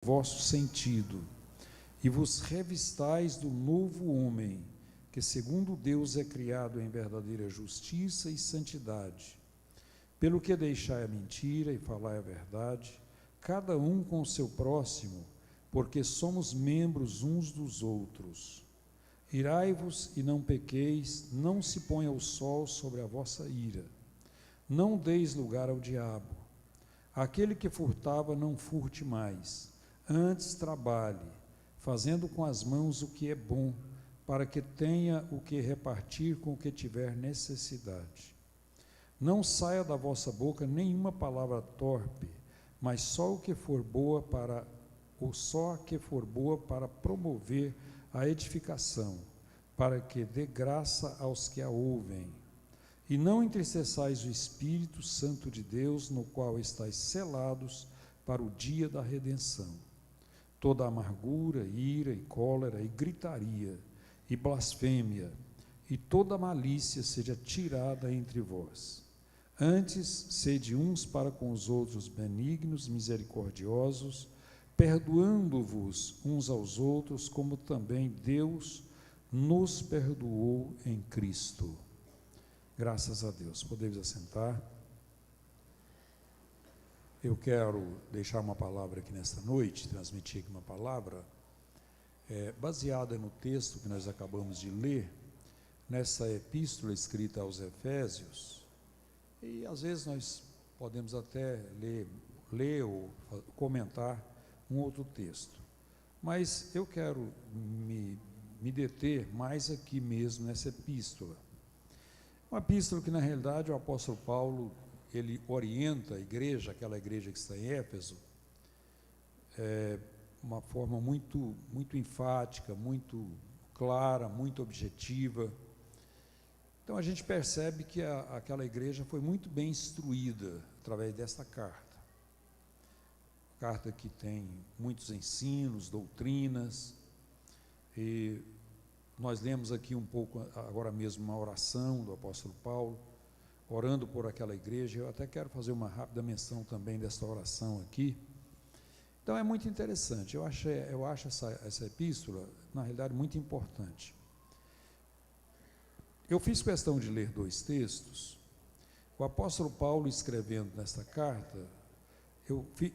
vosso sentido, e vos revistais do novo homem, que segundo Deus é criado em verdadeira justiça e santidade. Pelo que deixai a mentira e falai a verdade, cada um com o seu próximo, porque somos membros uns dos outros. Irai-vos e não pequeis, não se ponha o sol sobre a vossa ira. Não deis lugar ao diabo. Aquele que furtava, não furte mais. Antes trabalhe, fazendo com as mãos o que é bom, para que tenha o que repartir com o que tiver necessidade. Não saia da vossa boca nenhuma palavra torpe, mas só a que for boa para promover a edificação, para que dê graça aos que a ouvem. E não entristeçais o Espírito Santo de Deus, no qual estáis selados para o dia da redenção. Toda amargura, ira e cólera e gritaria e blasfêmia e toda malícia seja tirada entre vós. Antes, sede uns para com os outros benignos, misericordiosos, perdoando-vos uns aos outros, como também Deus nos perdoou em Cristo. Graças a Deus. Podemos assentar. Eu quero deixar uma palavra aqui nesta noite, transmitir aqui uma palavra, baseada no texto que nós acabamos de ler, nessa epístola escrita aos Efésios, e às vezes nós podemos até ler ou comentar um outro texto, mas eu quero me deter mais aqui mesmo nessa epístola. Uma epístola que, na realidade, o apóstolo Paulo, ele orienta a igreja, aquela igreja que está em Éfeso, uma forma muito enfática, muito clara, muito objetiva. Então, a gente percebe que aquela igreja foi muito bem instruída através desta carta. Carta que tem muitos ensinos, doutrinas, e nós lemos aqui um pouco, agora mesmo, uma oração do apóstolo Paulo, orando por aquela igreja. Eu até quero fazer uma rápida menção também dessa oração aqui. Então é muito interessante, eu acho essa epístola, na realidade, muito importante. Eu fiz questão de ler dois textos. O apóstolo Paulo, escrevendo nesta carta,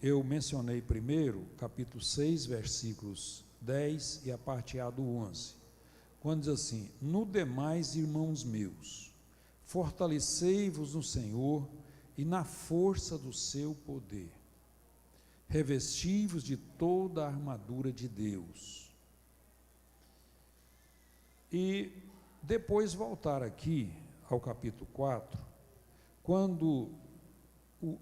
eu mencionei primeiro, capítulo 6, versículos 10 e a parte A do 11, quando diz assim: no demais, irmãos meus, fortalecei-vos no Senhor e na força do seu poder. Revesti-vos de toda a armadura de Deus. E depois voltar aqui ao capítulo 4, quando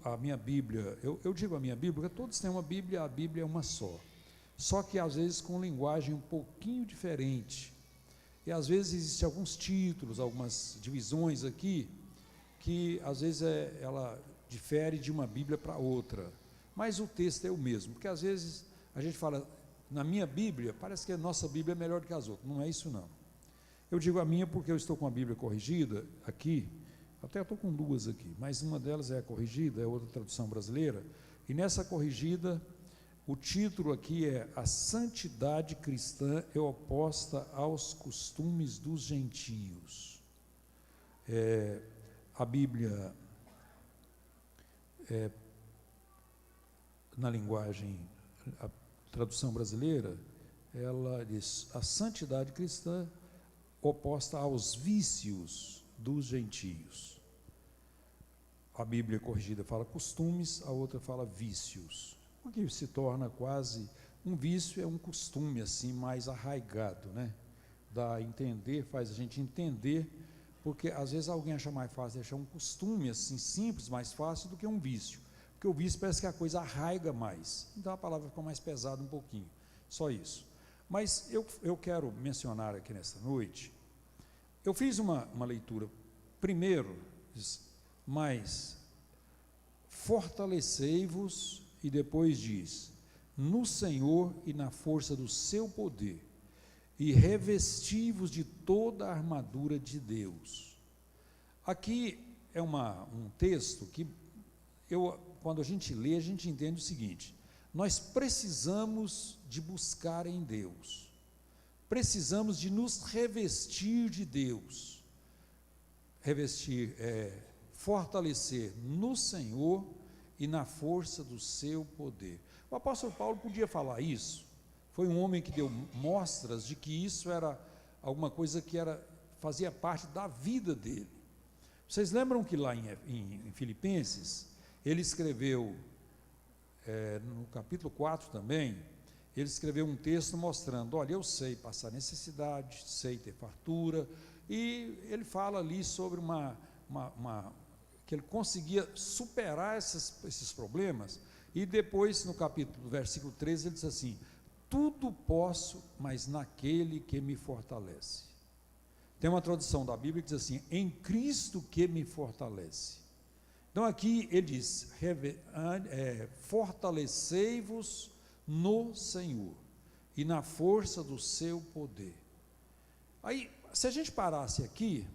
a minha Bíblia, eu digo a minha Bíblia, porque todos têm uma Bíblia, a Bíblia é uma só que às vezes com linguagem um pouquinho diferente. E às vezes existem alguns títulos, algumas divisões aqui, que às vezes ela difere de uma Bíblia para outra, mas o texto é o mesmo, porque às vezes a gente fala, na minha Bíblia, parece que a nossa Bíblia é melhor do que as outras. Não é isso não. Eu digo a minha porque eu estou com a Bíblia corrigida aqui, até estou com duas aqui, mas uma delas é a corrigida, é outra tradução brasileira, e nessa corrigida, o título aqui é: a santidade cristã é oposta aos costumes dos gentios. A Bíblia, na linguagem, a tradução brasileira, ela diz: a santidade cristã oposta aos vícios dos gentios. A Bíblia corrigida fala costumes, a outra fala vícios. O que se torna quase um vício, é um costume assim mais arraigado, né? Dá a entender, faz a gente entender, porque às vezes alguém acha mais fácil deixar um costume assim simples, mais fácil, do que um vício, porque o vício parece que a coisa arraiga mais, então a palavra fica mais pesada um pouquinho, só isso. Mas eu quero mencionar aqui nesta noite, eu fiz uma leitura, primeiro, mas fortalecei-vos, e depois diz, no Senhor e na força do seu poder, e revesti-vos de toda a armadura de Deus. Aqui é um texto que, quando a gente lê, a gente entende o seguinte: nós precisamos de buscar em Deus, precisamos de nos revestir de Deus, fortalecer no Senhor e na força do seu poder. O apóstolo Paulo podia falar isso, foi um homem que deu mostras de que isso era alguma coisa que fazia parte da vida dele. Vocês lembram que lá em Filipenses, ele escreveu, no capítulo 4 também, ele escreveu um texto mostrando, olha, eu sei passar necessidade, sei ter fartura, e ele fala ali sobre que ele conseguia superar esses problemas, e depois no versículo 13, ele diz assim, tudo posso, mas naquele que me fortalece. Tem uma tradução da Bíblia que diz assim, em Cristo que me fortalece. Então aqui ele diz, fortalecei-vos no Senhor e na força do seu poder. Aí, se a gente parasse aqui,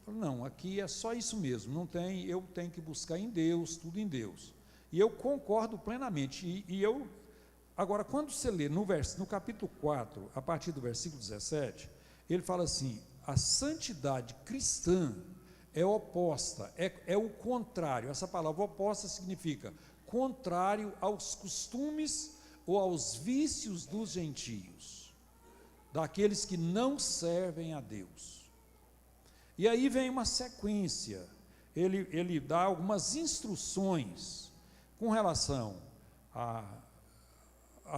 não, aqui é só isso mesmo, eu tenho que buscar em Deus, tudo em Deus. E eu concordo plenamente, agora quando você lê no capítulo 4, a partir do versículo 17, ele fala assim, a santidade cristã é oposta, é o contrário, essa palavra oposta significa contrário aos costumes ou aos vícios dos gentios, daqueles que não servem a Deus. E aí vem uma sequência, ele dá algumas instruções com relação à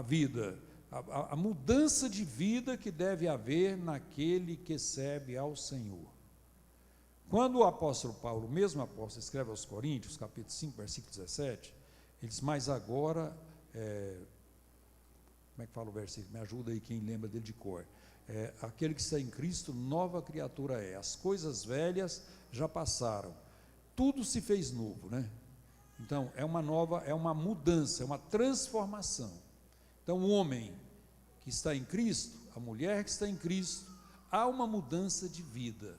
vida, a mudança de vida que deve haver naquele que serve ao Senhor. Quando o apóstolo Paulo, o mesmo apóstolo, escreve aos Coríntios, capítulo 5, versículo 17, ele diz, mas agora, como é que fala o versículo? Me ajuda aí quem lembra dele de cor. Aquele que está em Cristo, nova criatura é, as coisas velhas já passaram, tudo se fez novo, né? Então, é uma mudança, é uma transformação. Então, o homem que está em Cristo, a mulher que está em Cristo, há uma mudança de vida.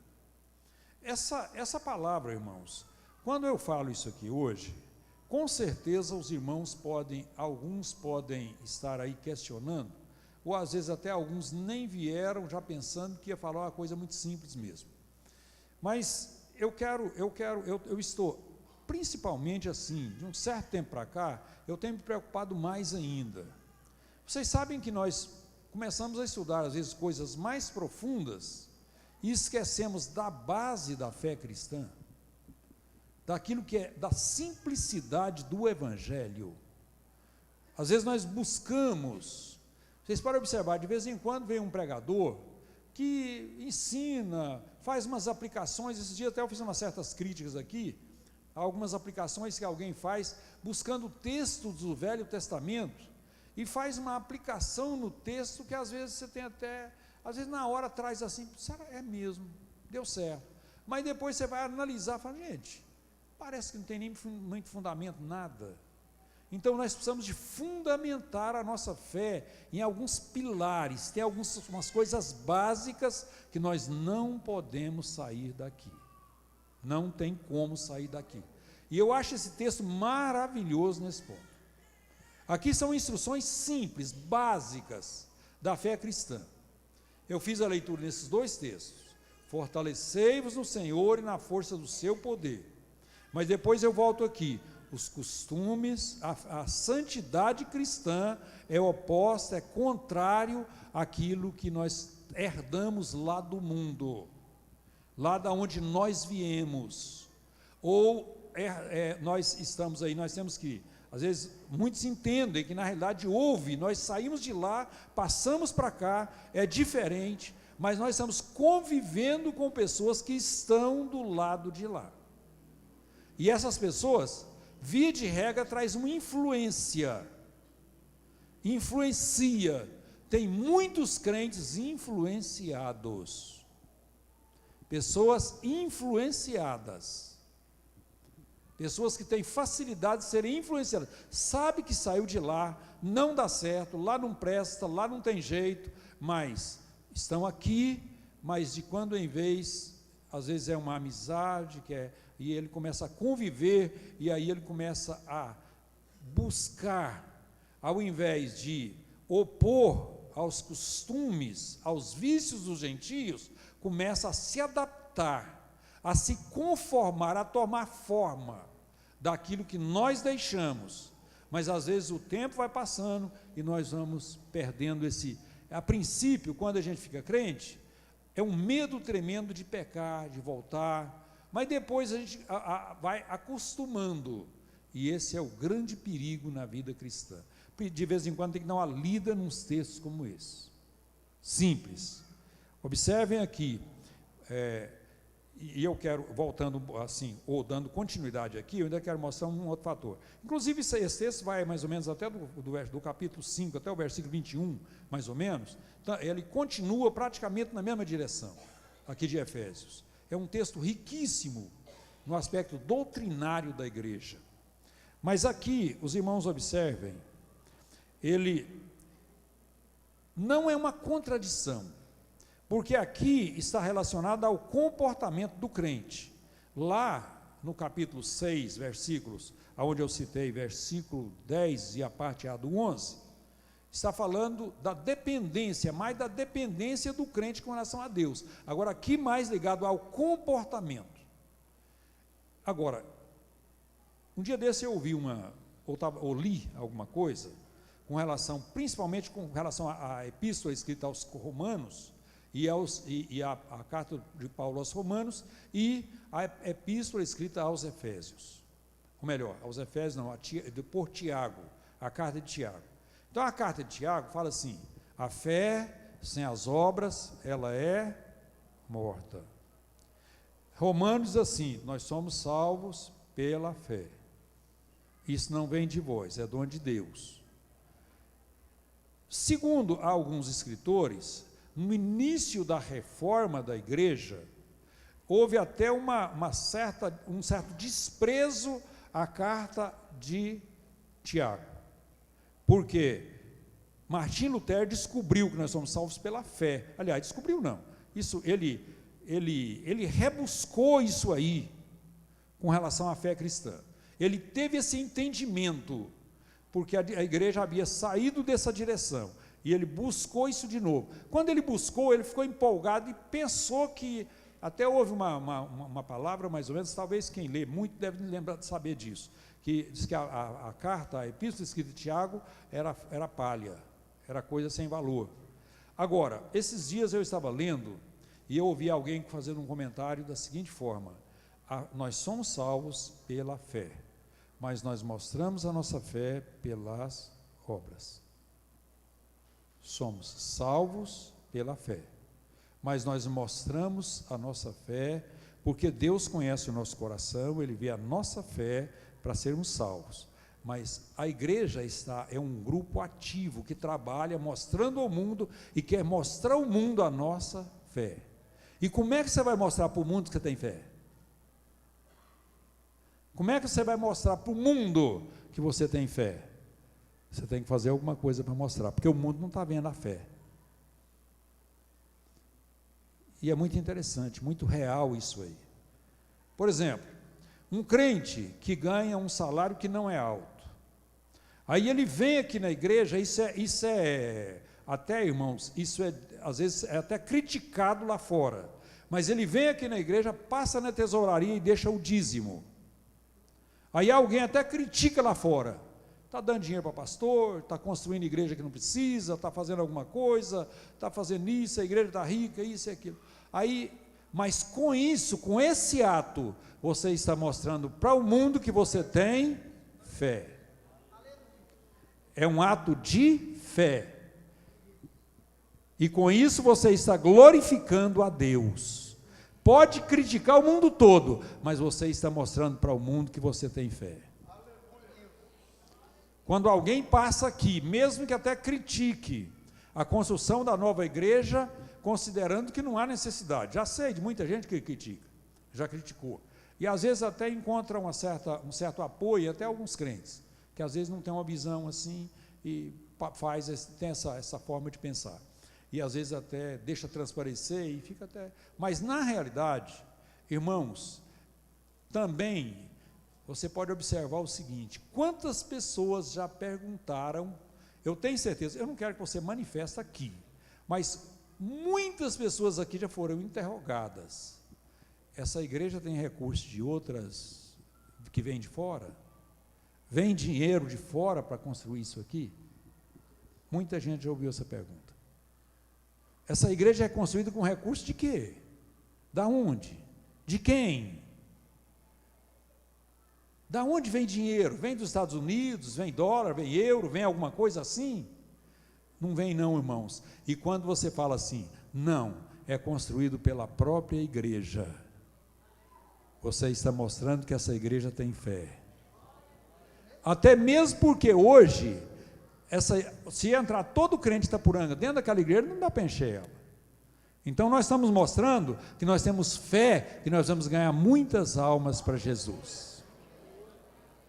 Essa palavra, irmãos, quando eu falo isso aqui hoje, com certeza os irmãos alguns podem estar aí questionando, ou às vezes até alguns nem vieram já pensando que ia falar uma coisa muito simples mesmo. Mas eu estou, principalmente assim, de um certo tempo para cá, eu tenho me preocupado mais ainda. Vocês sabem que nós começamos a estudar às vezes coisas mais profundas e esquecemos da base da fé cristã, daquilo que é da simplicidade do Evangelho. Às vezes nós buscamos, vocês podem observar, de vez em quando vem um pregador que ensina, faz umas aplicações, esses dias até eu fiz umas certas críticas aqui, algumas aplicações que alguém faz, buscando textos do Velho Testamento, e faz uma aplicação no texto que às vezes você tem até, às vezes na hora traz assim, será é mesmo, deu certo, mas depois você vai analisar e fala, gente, parece que não tem nem muito fundamento, nada. Então nós precisamos de fundamentar a nossa fé em alguns pilares, tem umas coisas básicas que nós não podemos sair daqui, não tem como sair daqui, e eu acho esse texto maravilhoso nesse ponto. Aqui são instruções simples, básicas da fé cristã. Eu fiz a leitura nesses dois textos, fortalecei-vos no Senhor e na força do seu poder, mas depois eu volto aqui, os costumes, a santidade cristã é oposta, é contrário àquilo que nós herdamos lá do mundo, lá da onde nós viemos, ou nós estamos aí, nós temos que, às vezes, muitos entendem que na realidade nós saímos de lá, passamos para cá, é diferente, mas nós estamos convivendo com pessoas que estão do lado de lá, e essas pessoas, via de regra, traz uma influencia, tem muitos crentes influenciados, pessoas influenciadas, pessoas que têm facilidade de serem influenciadas, sabe que saiu de lá, não dá certo, lá não presta, lá não tem jeito, mas estão aqui, mas de quando em vez, às vezes é uma amizade, e ele começa a conviver, e aí ele começa a buscar, ao invés de opor aos costumes, aos vícios dos gentios, começa a se adaptar, a se conformar, a tomar forma daquilo que nós deixamos. Mas às vezes o tempo vai passando e nós vamos perdendo esse. A princípio, quando a gente fica crente, é um medo tremendo de pecar, de voltar, mas depois a gente vai acostumando, e esse é o grande perigo na vida cristã. De vez em quando tem que dar uma lida nos textos como esse, simples. Observem aqui, e eu quero, voltando assim, ou dando continuidade aqui, eu ainda quero mostrar um outro fator. Inclusive, esse texto vai mais ou menos até do capítulo 5, até o versículo 21, mais ou menos, então, ele continua praticamente na mesma direção, aqui de Efésios. É um texto riquíssimo no aspecto doutrinário da igreja. Mas aqui, os irmãos observem, ele não é uma contradição, porque aqui está relacionado ao comportamento do crente. Lá no capítulo 6, versículos, onde eu citei, versículo 10 e a parte A do 11, está falando da dependência, mais da dependência do crente com relação a Deus. Agora, aqui mais ligado ao comportamento. Agora, um dia desse eu ouvi ou li alguma coisa, com relação, principalmente com relação à epístola escrita aos Romanos, e a carta de Paulo aos Romanos, e a epístola escrita aos Efésios. Ou melhor, aos Efésios não, por Tiago, a carta de Tiago. Então a carta de Tiago fala assim: a fé sem as obras, ela é morta. Romanos diz assim: nós somos salvos pela fé. Isso não vem de vós, é dom de Deus. Segundo alguns escritores, no início da reforma da igreja, houve até um certo desprezo à carta de Tiago, porque Martim Lutero descobriu que nós somos salvos pela fé. Aliás, descobriu não, isso ele rebuscou isso aí com relação à fé cristã. Ele teve esse entendimento, porque a igreja havia saído dessa direção, e ele buscou isso de novo. Quando ele buscou, ele ficou empolgado e pensou que, até houve uma palavra mais ou menos, talvez quem lê muito deve lembrar de saber disso, que diz que a carta, a epístola escrita de Tiago, era palha, era coisa sem valor. Agora, esses dias eu estava lendo, e eu ouvi alguém fazendo um comentário da seguinte forma: nós somos salvos pela fé, mas nós mostramos a nossa fé pelas obras. Somos salvos pela fé, mas nós mostramos a nossa fé, porque Deus conhece o nosso coração, Ele vê a nossa fé para sermos salvos. Mas a igreja é um grupo ativo, que trabalha mostrando ao mundo, e quer mostrar ao mundo a nossa fé. E como é que você vai mostrar para o mundo que você tem fé? Como é que você vai mostrar para o mundo que você tem fé? Você tem que fazer alguma coisa para mostrar, porque o mundo não está vendo a fé. E é muito interessante, muito real isso aí. Por exemplo, um crente que ganha um salário que não é alto, aí ele vem aqui na igreja, isso é até, irmãos, isso é, às vezes, é até criticado lá fora, mas ele vem aqui na igreja, passa na tesouraria e deixa o dízimo. Aí alguém até critica lá fora: está dando dinheiro para pastor, está construindo igreja que não precisa, está fazendo alguma coisa, está fazendo isso, a igreja está rica, isso e aquilo. Aí, mas com isso, com esse ato, você está mostrando para o mundo que você tem fé. É um ato de fé. E com isso você está glorificando a Deus. Pode criticar o mundo todo, mas você está mostrando para o mundo que você tem fé. Quando alguém passa aqui, mesmo que até critique a construção da nova igreja, considerando que não há necessidade, já sei de muita gente que critica, já criticou, e às vezes até encontra um certo apoio, até alguns crentes, que às vezes não tem uma visão assim, e tem essa forma de pensar, e às vezes até deixa transparecer, e fica até, mas na realidade, irmãos, também você pode observar o seguinte: quantas pessoas já perguntaram, eu tenho certeza, eu não quero que você manifeste aqui, mas muitas pessoas aqui já foram interrogadas. Essa igreja tem recursos de outras que vêm de fora? Vem dinheiro de fora para construir isso aqui? Muita gente já ouviu essa pergunta. Essa igreja é construída com recurso de quê? Da onde? De quem? Da onde vem dinheiro? Vem dos Estados Unidos? Vem dólar? Vem euro? Vem alguma coisa assim? Não vem não, irmãos. E quando você fala assim, não, é construído pela própria igreja, você está mostrando que essa igreja tem fé. Até mesmo porque hoje, se entrar todo crente de Itapuranga dentro daquela igreja, não dá para encher ela. Então nós estamos mostrando que nós temos fé, que nós vamos ganhar muitas almas para Jesus.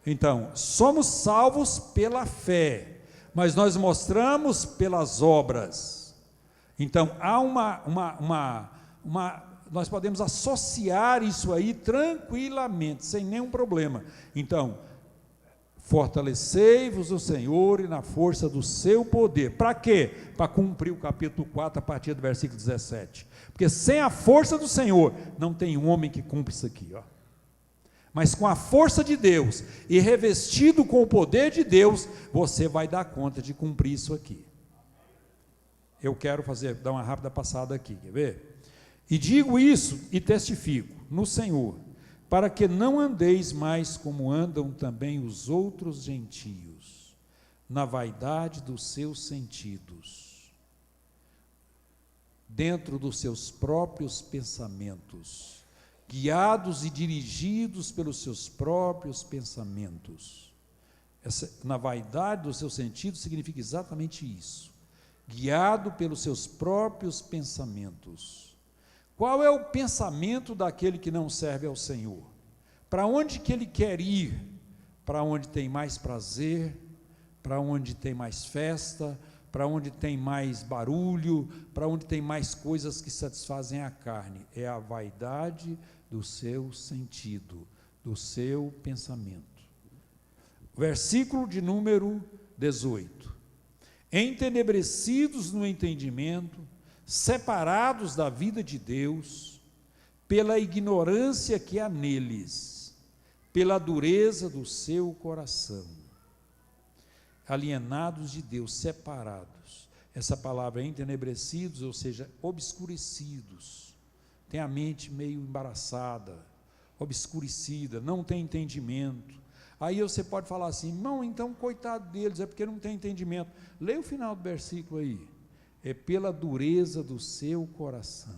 Então, somos salvos pela fé, mas nós mostramos pelas obras. Então, há nós podemos associar isso aí tranquilamente, sem nenhum problema. Então, fortalecei-vos no Senhor e na força do seu poder. Para quê? Para cumprir o capítulo 4, a partir do versículo 17. Porque sem a força do Senhor, não tem um homem que cumpra isso aqui, ó. Mas com a força de Deus e revestido com o poder de Deus, você vai dar conta de cumprir isso aqui. Eu quero dar uma rápida passada aqui, quer ver? E digo isso e testifico no Senhor, para que não andeis mais como andam também os outros gentios, na vaidade dos seus sentidos, dentro dos seus próprios pensamentos, guiados e dirigidos pelos seus próprios pensamentos. Na vaidade dos seus sentidos significa exatamente isso, guiado pelos seus próprios pensamentos. Qual é o pensamento daquele que não serve ao Senhor? Para onde que ele quer ir? Para onde tem mais prazer, para onde tem mais festa, para onde tem mais barulho, para onde tem mais coisas que satisfazem a carne. É a vaidade do seu sentido, do seu pensamento. Versículo de número 18. Entenebrecidos no entendimento, separados da vida de Deus, pela ignorância que há neles, pela dureza do seu coração, alienados de Deus, separados. Essa palavra entenebrecidos, ou seja, obscurecidos, tem a mente meio embaraçada, obscurecida, não tem entendimento. Aí você pode falar assim, não, então coitado deles, é porque não tem entendimento. Leia o final do versículo aí. É pela dureza do seu coração.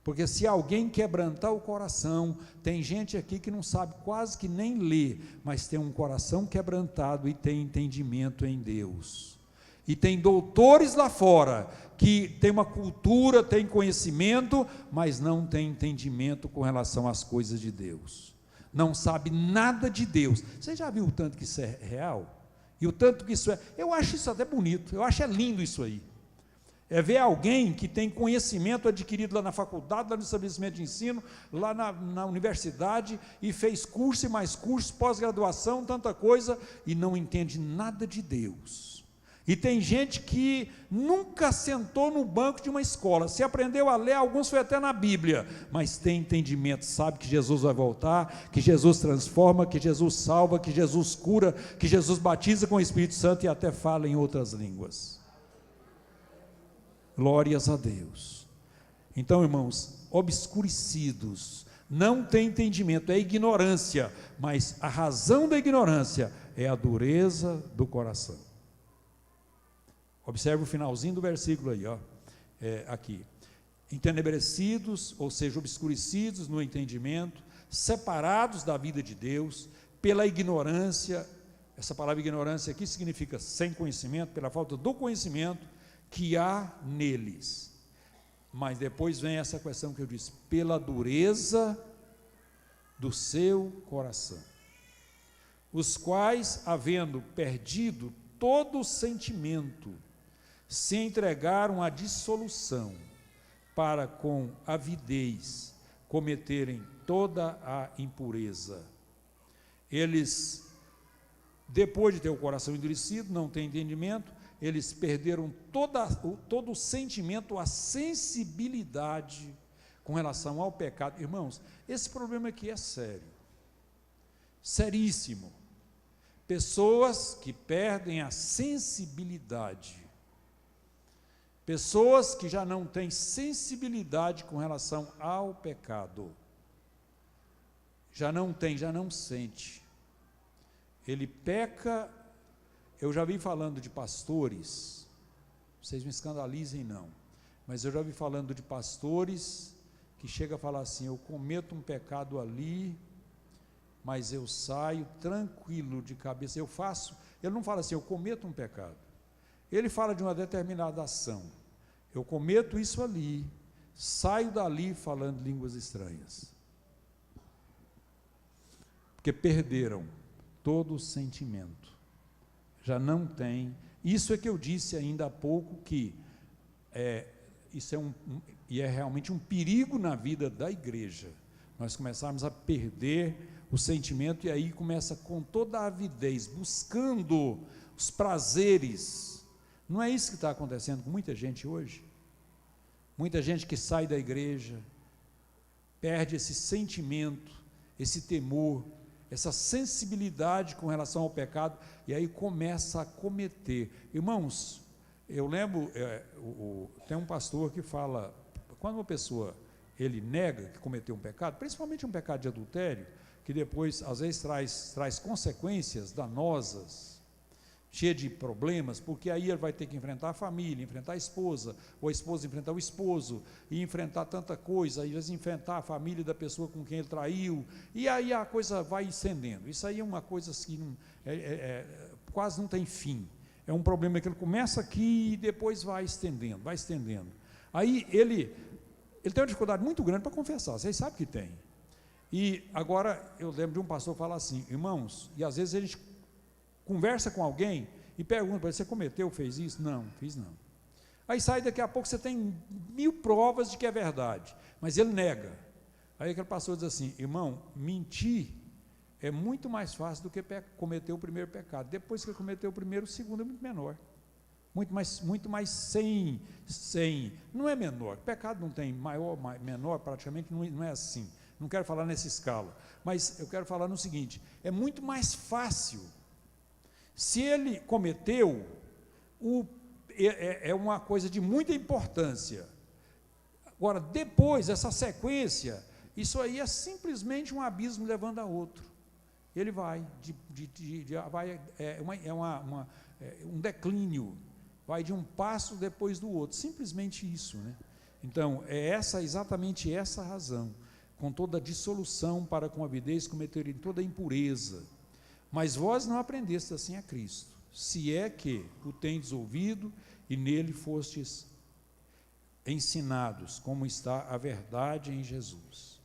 Porque se alguém quebrantar o coração, tem gente aqui que não sabe quase que nem ler, mas tem um coração quebrantado e tem entendimento em Deus. E tem doutores lá fora, que tem uma cultura, tem conhecimento, mas não tem entendimento com relação às coisas de Deus. Não sabe nada de Deus. Você já viu o tanto que isso é real? E o tanto que isso é... Eu acho isso até bonito, eu acho lindo isso aí. É ver alguém que tem conhecimento adquirido lá na faculdade, lá no estabelecimento de ensino, lá na universidade, e fez curso e mais curso, pós-graduação, tanta coisa, e não entende nada de Deus. E tem gente que nunca sentou no banco de uma escola, se aprendeu a ler, alguns foi até na Bíblia, mas tem entendimento, sabe que Jesus vai voltar, que Jesus transforma, que Jesus salva, que Jesus cura, que Jesus batiza com o Espírito Santo e até fala em outras línguas. Glórias a Deus. Então, irmãos, obscurecidos, não tem entendimento, é ignorância, mas a razão da ignorância é a dureza do coração. Observe o finalzinho do versículo aí, ó, aqui. Entenebrecidos, ou seja, obscurecidos no entendimento, separados da vida de Deus, pela ignorância. Essa palavra ignorância aqui significa sem conhecimento, pela falta do conhecimento que há neles. Mas depois vem essa questão que eu disse, pela dureza do seu coração, os quais, havendo perdido todo o sentimento, se entregaram à dissolução, para com avidez cometerem toda a impureza. eles, depois de ter o coração endurecido, não tem entendimento, eles perderam todo o sentimento, a sensibilidade com relação ao pecado. Irmãos, esse problema aqui é sério, seríssimo. Pessoas que perdem a sensibilidade, pessoas que já não têm sensibilidade com relação ao pecado, já não sente. Ele peca. Eu já vi falando de pastores, vocês me escandalizem não, mas eu já vi falando de pastores que chega a falar assim: eu cometo um pecado ali, mas eu saio tranquilo de cabeça, ele não fala assim, eu cometo um pecado, ele fala de uma determinada ação, eu cometo isso ali, saio dali falando línguas estranhas, porque perderam todo o sentimento, já não tem. Isso é que eu disse ainda há pouco, que isso é realmente um perigo na vida da igreja, nós começarmos a perder o sentimento, e aí começa com toda a avidez, buscando os prazeres. Não é isso que está acontecendo com muita gente hoje? Muita gente que sai da igreja, perde esse sentimento, esse temor, essa sensibilidade com relação ao pecado, e aí começa a cometer. Irmãos, eu lembro, tem um pastor que fala, quando uma pessoa, ele nega que cometeu um pecado, principalmente um pecado de adultério, que depois, às vezes, traz consequências danosas, cheia de problemas, porque aí ele vai ter que enfrentar a família, enfrentar a esposa, ou a esposa enfrentar o esposo, e enfrentar tanta coisa, às vezes enfrentar a família da pessoa com quem ele traiu, e aí a coisa vai estendendo. Isso aí é uma coisa que quase não tem fim. É um problema que ele começa aqui e depois vai estendendo. Aí ele tem uma dificuldade muito grande para confessar, vocês sabem que tem. E agora eu lembro de um pastor falar assim: irmãos, e às vezes a gente conversa com alguém e pergunta para ele: você cometeu, fez isso? Não, fiz não. Aí sai, daqui a pouco você tem 1000 provas de que é verdade, mas ele nega. Aí aquele pastor diz assim: irmão, mentir é muito mais fácil do que cometer o primeiro pecado. Depois que ele cometeu o primeiro, o segundo é muito menor, muito mais sem, não é menor, pecado não tem maior, menor, praticamente não é assim, não quero falar nessa escala, mas eu quero falar no seguinte: é muito mais fácil. Se ele cometeu, é uma coisa de muita importância. Agora, depois, essa sequência, isso aí é simplesmente um abismo levando a outro. Ele vai, um declínio, vai de um passo depois do outro, simplesmente isso, né? Então, exatamente essa razão, com toda a dissolução para com avidez cometerem toda a impureza. Mas vós não aprendestes assim a Cristo, se é que o tendes ouvido e nele fostes ensinados, como está a verdade em Jesus.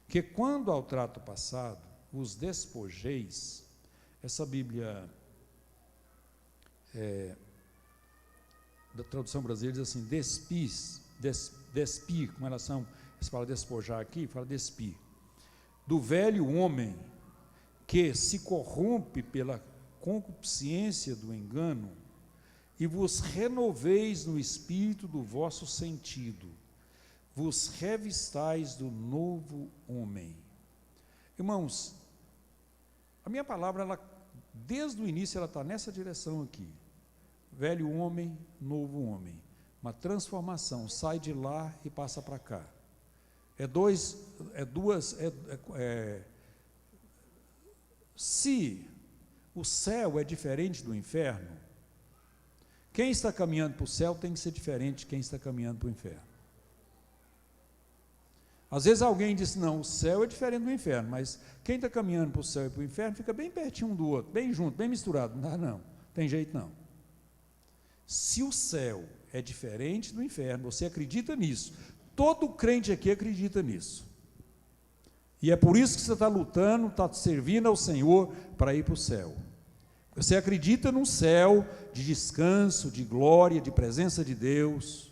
Que quando ao trato passado vos despojeis, essa Bíblia da tradução brasileira diz assim: despir, com relação, se fala despojar aqui, fala despir, do velho homem, que se corrompe pela concupiscência do engano, e vos renoveis no espírito do vosso sentido, vos revistais do novo homem. Irmãos, a minha palavra, desde o início, ela está nessa direção aqui: velho homem, novo homem, uma transformação, sai de lá e passa para cá. Se o céu é diferente do inferno, quem está caminhando para o céu tem que ser diferente de quem está caminhando para o inferno. Às vezes alguém diz: não, o céu é diferente do inferno, mas quem está caminhando para o céu e para o inferno fica bem pertinho um do outro, bem junto, bem misturado. Não, tem jeito não. Se o céu é diferente do inferno, você acredita nisso, todo crente aqui acredita nisso, e é por isso que você está lutando, está servindo ao Senhor para ir para o céu. Você acredita num céu de descanso, de glória, de presença de Deus,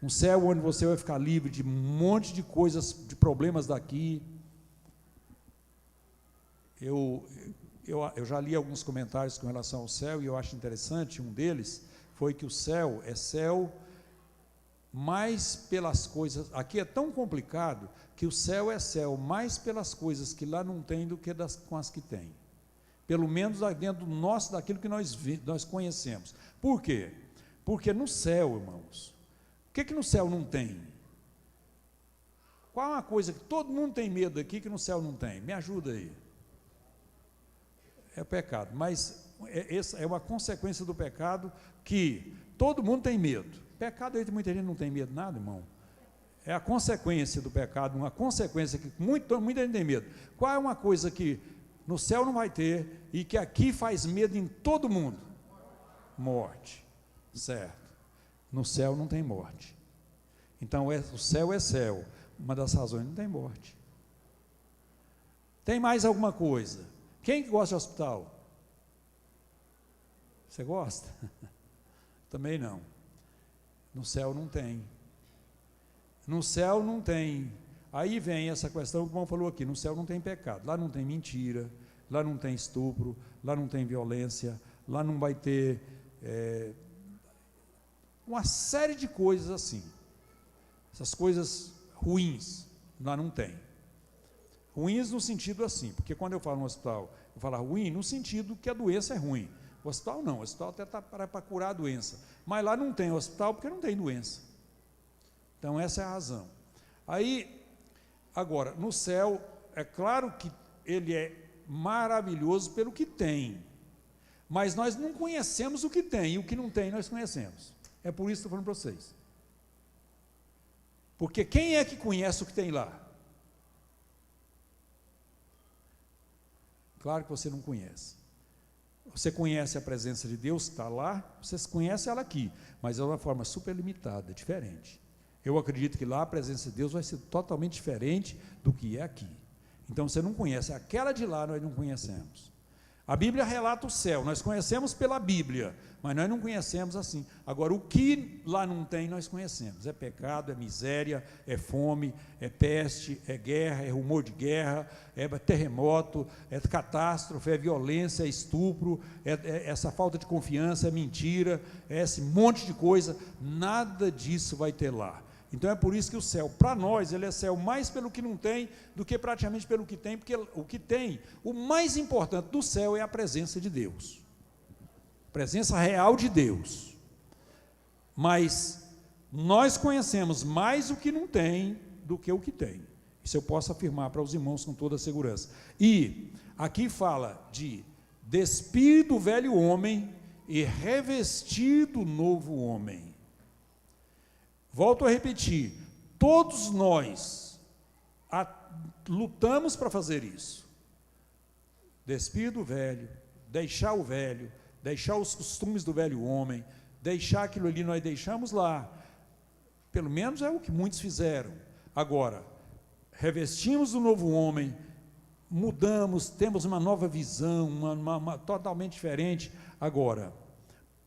um céu onde você vai ficar livre de um monte de coisas, de problemas daqui. eu já li alguns comentários com relação ao céu, e eu acho interessante, um deles foi que o céu é céu mais pelas coisas, aqui é tão complicado, que o céu é céu mais pelas coisas que lá não tem do que com as que tem, pelo menos dentro do nosso, daquilo que nós conhecemos. Por quê? Porque no céu, irmãos, o que no céu não tem? Qual é uma coisa que todo mundo tem medo aqui que no céu não tem? Me ajuda aí. É o pecado, mas essa é uma consequência do pecado, que todo mundo tem medo. Pecado, muita gente não tem medo de nada, irmão. É a consequência do pecado, uma consequência que muita gente tem medo. Qual é uma coisa que no céu não vai ter e que aqui faz medo em todo mundo? Morte, certo? No céu não tem morte. Então o céu é céu. Uma das razões, não tem morte. Tem mais alguma coisa? Quem que gosta de hospital? Você gosta? Também não. No céu não tem. No céu não tem. Aí vem essa questão que o irmão falou aqui, no céu não tem pecado, lá não tem mentira, lá não tem estupro, lá não tem violência, lá não vai ter uma série de coisas assim. Essas coisas ruins, lá não tem. Ruins no sentido assim, porque quando eu falo no hospital, eu falo ruim no sentido que a doença é ruim. O hospital não, o hospital até está para curar a doença, mas lá não tem hospital porque não tem doença. Então essa é a razão. Aí, agora, no céu, é claro que ele é maravilhoso pelo que tem, mas nós não conhecemos o que tem, e o que não tem nós conhecemos. É por isso que eu estou falando para vocês. Porque quem é que conhece o que tem lá? Claro que você não conhece. Você conhece a presença de Deus que está lá, você conhece ela aqui, mas é uma forma super limitada, diferente. Eu acredito que lá a presença de Deus vai ser totalmente diferente do que é aqui. Então você não conhece, aquela de lá nós não conhecemos. A Bíblia relata o céu, nós conhecemos pela Bíblia, mas nós não conhecemos assim. Agora, o que lá não tem, nós conhecemos. É pecado, é miséria, é fome, é peste, é guerra, é rumor de guerra, é terremoto, é catástrofe, é violência, é estupro, é essa falta de confiança, é mentira, é esse monte de coisa. Nada disso vai ter lá. Então é por isso que o céu, para nós, ele é céu mais pelo que não tem do que praticamente pelo que tem, porque o que tem, o mais importante do céu é a presença de Deus, presença real de Deus. Mas nós conhecemos mais o que não tem do que o que tem. Isso eu posso afirmar para os irmãos com toda a segurança. E aqui fala de despir do velho homem e revestir do novo homem. Volto a repetir, todos nós lutamos para fazer isso. Despir do velho, deixar o velho, deixar os costumes do velho homem, deixar aquilo ali, nós deixamos lá. Pelo menos é o que muitos fizeram. Agora, revestimos do novo homem, mudamos, temos uma nova visão, uma totalmente diferente. Agora,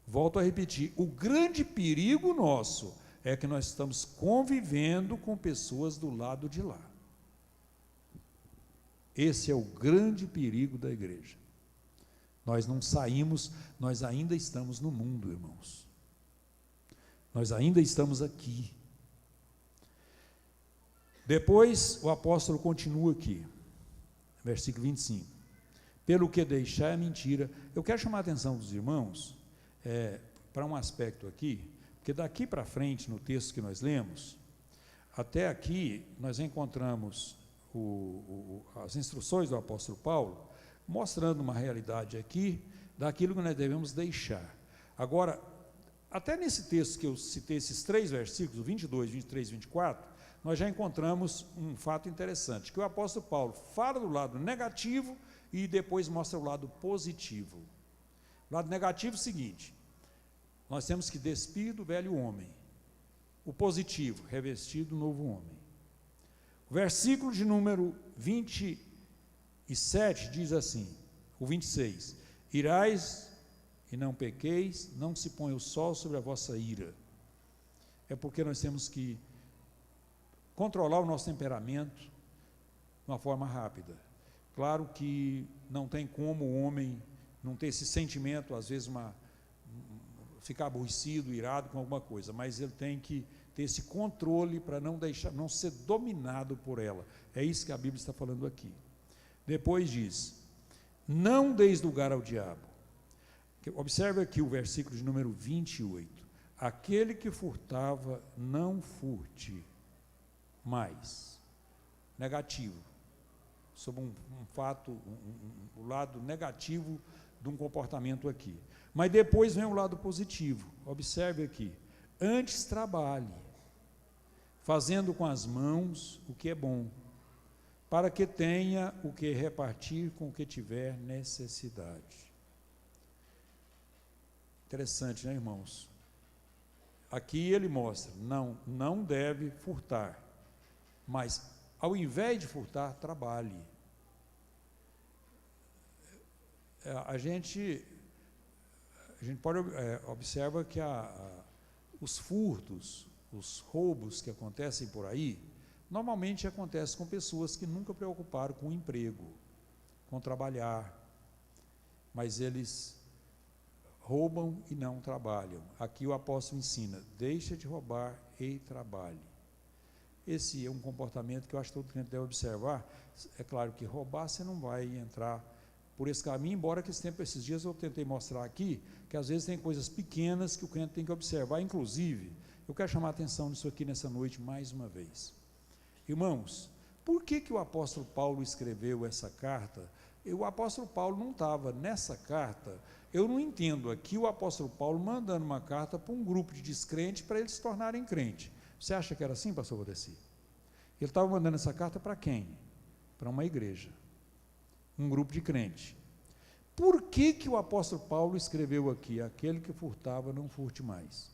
volto a repetir, o grande perigo nosso é que nós estamos convivendo com pessoas do lado de lá. Esse é o grande perigo da igreja. Nós não saímos, nós ainda estamos no mundo, irmãos. Nós ainda estamos aqui. Depois o apóstolo continua aqui, versículo 25. Pelo que deixar é mentira. Eu quero chamar a atenção dos irmãos para um aspecto aqui, porque daqui para frente, no texto que nós lemos, até aqui nós encontramos as instruções do apóstolo Paulo, mostrando uma realidade aqui, daquilo que nós devemos deixar. Agora, até nesse texto que eu citei, esses 3 versículos, 22, 23 e 24, nós já encontramos um fato interessante, que o apóstolo Paulo fala do lado negativo e depois mostra o lado positivo. O lado negativo é o seguinte: nós temos que despir do velho homem. O positivo, revestir do novo homem. O versículo de número 27 diz assim, o 26, irais e não pequeis, não se ponha o sol sobre a vossa ira. É porque nós temos que controlar o nosso temperamento de uma forma rápida. Claro que não tem como o homem não ter esse sentimento, às vezes ficar aborrecido, irado com alguma coisa, mas ele tem que ter esse controle para não ser dominado por ela. É isso que a Bíblia está falando aqui. Depois diz: não deis lugar ao diabo. Observe aqui o versículo de número 28. Aquele que furtava, não furte mais. Negativo. Sobre um fato, o lado negativo de um comportamento aqui. Mas depois vem o lado positivo. Observe aqui: antes trabalhe, fazendo com as mãos o que é bom, para que tenha o que repartir com o que tiver necessidade. Interessante, né, irmãos? Aqui ele mostra, não deve furtar, mas ao invés de furtar, trabalhe. A gente pode observar que os furtos, os roubos que acontecem por aí, normalmente acontecem com pessoas que nunca preocuparam com o emprego, com trabalhar, mas eles roubam e não trabalham. Aqui o apóstolo ensina: deixa de roubar e trabalhe. Esse é um comportamento que eu acho que todo crente deve observar. É claro que roubar você não vai entrar por esse caminho, embora que esses dias eu tentei mostrar aqui, que às vezes tem coisas pequenas que o crente tem que observar. Inclusive, eu quero chamar a atenção nisso aqui nessa noite mais uma vez. Irmãos, por que o apóstolo Paulo escreveu essa carta? O apóstolo Paulo não estava nessa carta. Eu não entendo aqui o apóstolo Paulo mandando uma carta para um grupo de descrentes para eles se tornarem crentes. Você acha que era assim, pastor Valdeci? Ele estava mandando essa carta para quem? Para uma igreja, um grupo de crente. Por que o apóstolo Paulo escreveu aqui: aquele que furtava, não furte mais?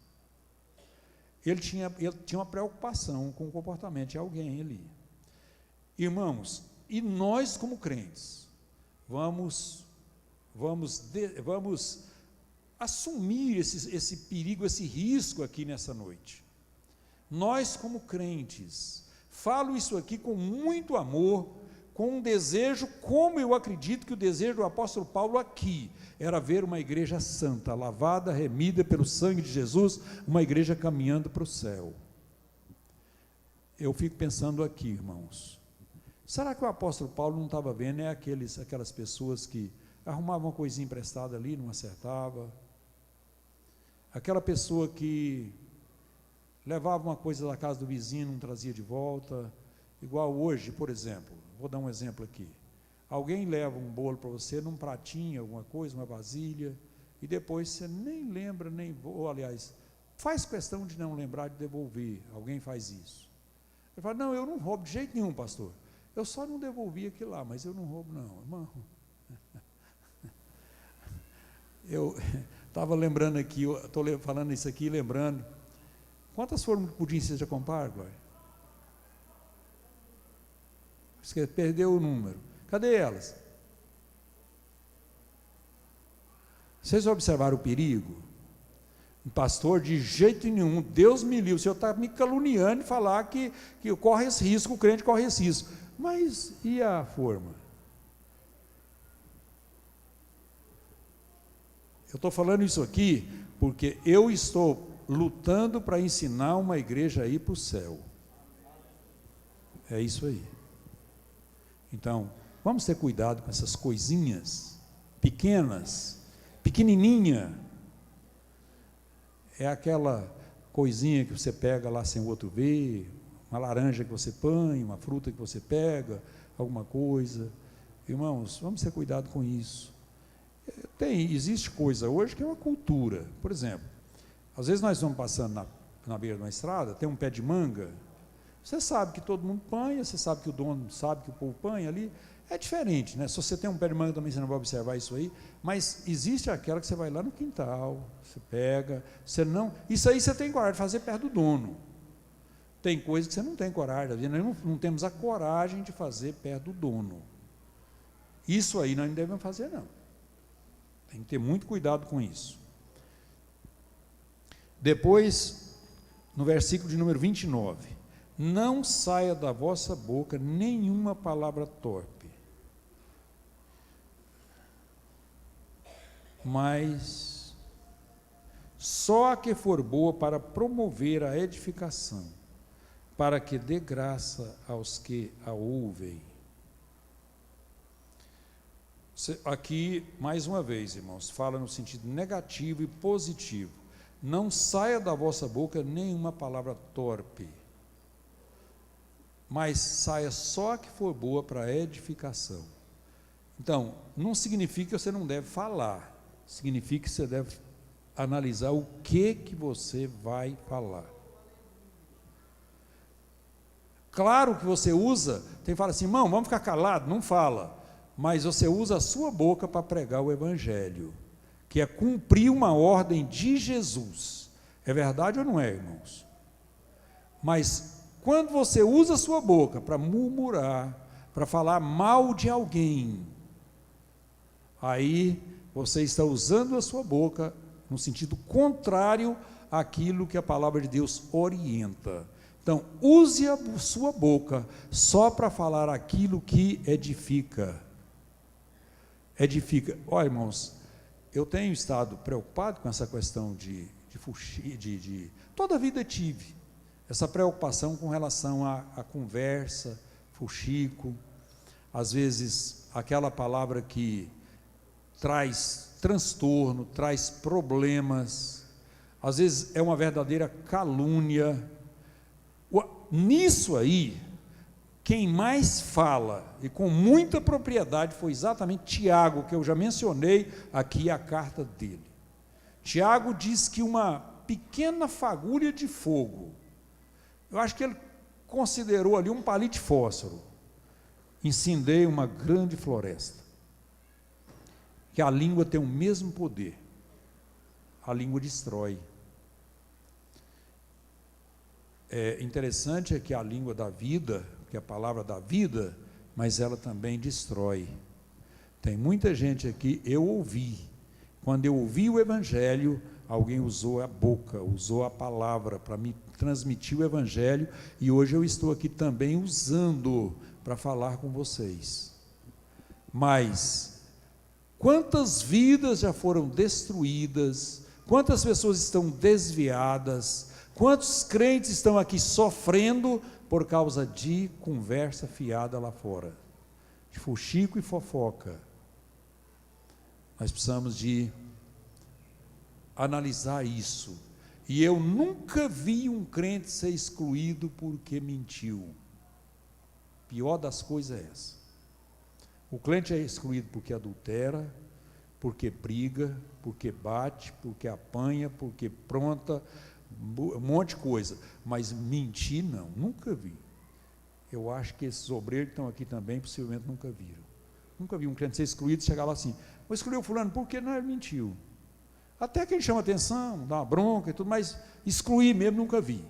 Ele tinha uma preocupação com o comportamento de alguém ali. Irmãos, e nós como crentes, vamos assumir esse perigo, esse risco aqui nessa noite. Nós como crentes, falo isso aqui com muito amor, com um desejo, como eu acredito que o desejo do apóstolo Paulo aqui era ver uma igreja santa, lavada, remida pelo sangue de Jesus, uma igreja caminhando para o céu. Eu fico pensando aqui, irmãos, será que o apóstolo Paulo não estava vendo aquelas pessoas que arrumavam uma coisinha emprestada ali, não acertava, aquela pessoa que levava uma coisa da casa do vizinho, não trazia de volta, igual hoje, por exemplo, vou dar um exemplo aqui: alguém leva um bolo para você num pratinho, alguma coisa, uma vasilha, e depois você nem lembra, ou aliás, faz questão de não lembrar de devolver. Alguém faz isso. Ele fala: não, eu não roubo de jeito nenhum, pastor, eu só não devolvi aquilo lá, mas eu não roubo não, irmão. Eu estava lembrando aqui, estou falando isso aqui, lembrando, quantas foram de pudim vocês já compraram, Glória? Você perdeu o número. Cadê elas? Vocês observaram o perigo? Um pastor, de jeito nenhum, Deus me livre, o senhor está me caluniando e falar que corre esse risco, o crente corre esse risco. Mas e a forma? Eu estou falando isso aqui porque eu estou lutando para ensinar uma igreja a ir para o céu. É isso aí. Então, vamos ter cuidado com essas coisinhas pequenas, pequenininha. É aquela coisinha que você pega lá sem o outro ver, uma laranja que você põe, uma fruta que você pega, alguma coisa. Irmãos, vamos ter cuidado com isso. Existe coisa hoje que é uma cultura. Por exemplo, às vezes nós vamos passando na beira de uma estrada, tem um pé de manga, você sabe que todo mundo panha, você sabe que o dono sabe que o povo panha ali, é diferente, né? Se você tem um pé de manga também, você não vai observar isso aí, mas existe aquela que você vai lá no quintal, você pega, isso aí você tem coragem de fazer perto do dono. Tem coisa que você não tem coragem, nós não temos a coragem de fazer perto do dono. Isso aí nós não devemos fazer, não. Tem que ter muito cuidado com isso. Depois, no versículo de número 29, não saia da vossa boca nenhuma palavra torpe. mas só a que for boa para promover a edificação, para que dê graça aos que a ouvem. Aqui, mais uma vez, irmãos, fala no sentido negativo e positivo. Não saia da vossa boca nenhuma palavra torpe, mas saia só a que for boa para a edificação. Então, não significa que você não deve falar, significa que você deve analisar o que você vai falar. Claro que você usa, tem que falar assim, irmão, vamos ficar calado, não fala, mas você usa a sua boca para pregar o evangelho, que é cumprir uma ordem de Jesus. É verdade ou não é, irmãos? Mas quando você usa a sua boca para murmurar, para falar mal de alguém, aí você está usando a sua boca no sentido contrário àquilo que a palavra de Deus orienta. Então, use a sua boca só para falar aquilo que edifica. Edifica. Olha, irmãos, eu tenho estado preocupado com essa questão de toda a vida tive essa preocupação com relação à conversa, fuxico, às vezes aquela palavra que traz transtorno, traz problemas, às vezes é uma verdadeira calúnia. Nisso aí, quem mais fala, e com muita propriedade, foi exatamente Tiago, que eu já mencionei aqui a carta dele. Tiago diz que uma pequena fagulha de fogo, eu acho que ele considerou ali um palito de fósforo, incendeia uma grande floresta. Que a língua tem o mesmo poder, a língua destrói. É interessante é que a língua dá vida, que a palavra dá vida, mas ela também destrói. Tem muita gente aqui, eu ouvi, quando eu ouvi o evangelho, alguém usou a boca, usou a palavra para me transmitir o evangelho, e hoje eu estou aqui também usando para falar com vocês. Mas quantas vidas já foram destruídas, quantas pessoas estão desviadas, quantos crentes estão aqui sofrendo por causa de conversa fiada lá fora, de fuxico e fofoca. Nós precisamos de analisar isso. E eu nunca vi um crente ser excluído porque mentiu. Pior das coisas é essa. O crente é excluído porque adultera, porque briga, porque bate, porque apanha, porque pronta, um monte de coisa. Mas mentir não, nunca vi. Eu acho que esses obreiros que estão aqui também possivelmente nunca viram. Nunca vi um crente ser excluído e chegar lá assim, vou excluir o fulano porque não, ele mentiu. Até quem chama atenção, dá uma bronca e tudo, mas excluir mesmo nunca vi.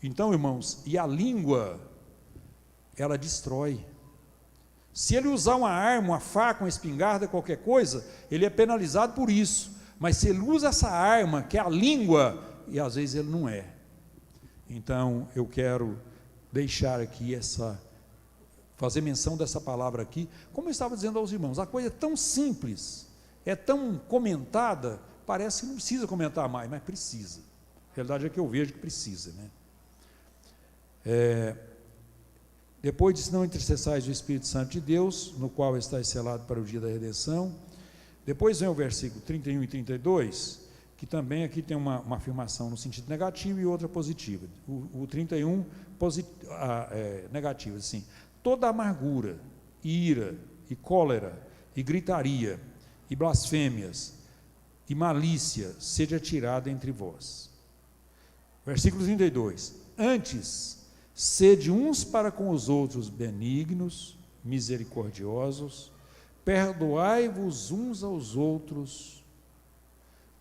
Então, irmãos, e a língua, ela destrói. Se ele usar uma arma, uma faca, uma espingarda, qualquer coisa, ele é penalizado por isso. Mas se ele usa essa arma, que é a língua, e às vezes ele não é. Então, eu quero deixar aqui fazer menção dessa palavra aqui, como eu estava dizendo aos irmãos, a coisa é tão simples, é tão comentada, parece que não precisa comentar mais, mas precisa. A realidade é que eu vejo que precisa, né? Depois diz, não intercessais do Espírito Santo de Deus, no qual estáis selado para o dia da redenção. Depois vem o versículo 31 e 32, que também aqui tem uma afirmação no sentido negativo e outra positiva. O 31, negativo, assim, toda amargura, ira e cólera e gritaria e blasfêmias e malícia seja tirada entre vós. Versículo 32, antes, sede uns para com os outros benignos, misericordiosos, perdoai-vos uns aos outros,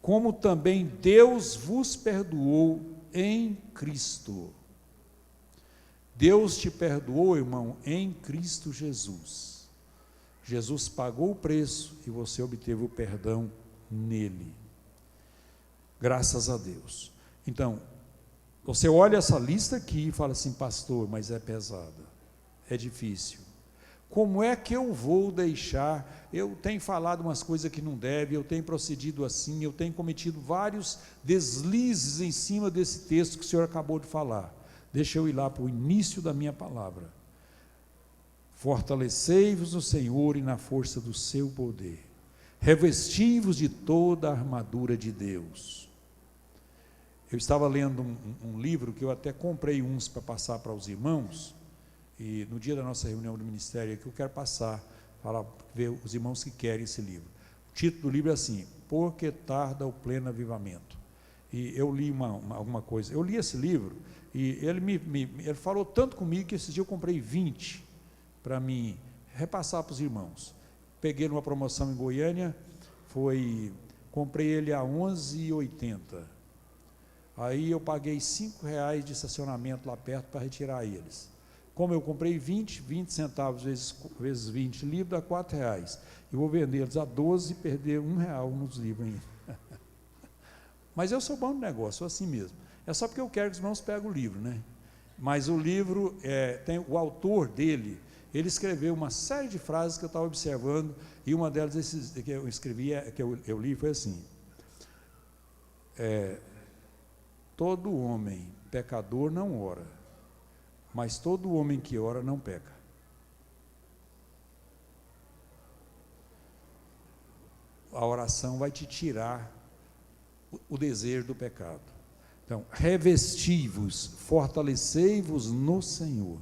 como também Deus vos perdoou em Cristo. Deus te perdoou, irmão, em Cristo Jesus. Jesus pagou o preço e você obteve o perdão nele. Graças a Deus. Então, você olha essa lista aqui e fala assim, pastor, mas é pesada, é difícil. Como é que eu vou deixar? Eu tenho falado umas coisas que não deve, eu tenho procedido assim, eu tenho cometido vários deslizes em cima desse texto que o senhor acabou de falar. Deixa eu ir lá para o início da minha palavra. Fortalecei-vos no Senhor e na força do seu poder. Revesti-vos de toda a armadura de Deus. Eu estava lendo um livro que eu até comprei uns para passar para os irmãos, e no dia da nossa reunião do ministério aqui eu quero passar, ver os irmãos que querem esse livro. O título do livro é assim: Por que tarda o pleno avivamento? E eu li alguma coisa, eu li esse livro, e ele falou tanto comigo que esse dia eu comprei 20 para mim repassar para os irmãos. Peguei numa promoção em Goiânia, comprei ele a R$ 11,80. Aí eu paguei R$ 5 de estacionamento lá perto para retirar eles. Como eu comprei 20 centavos vezes 20 livros, dá R$ 4. E vou vender eles a 12 e perder R$ 1 nos livros ainda. Mas eu sou bom no negócio, sou assim mesmo. É só porque eu quero que os irmãos peguem o livro, né? Mas o livro, tem o autor dele, ele escreveu uma série de frases que eu estava observando, e uma delas que eu escrevi, que eu li, foi assim: todo homem pecador não ora, mas todo homem que ora não peca. A oração vai te tirar o desejo do pecado. Então, revesti-vos, fortalecei-vos no Senhor.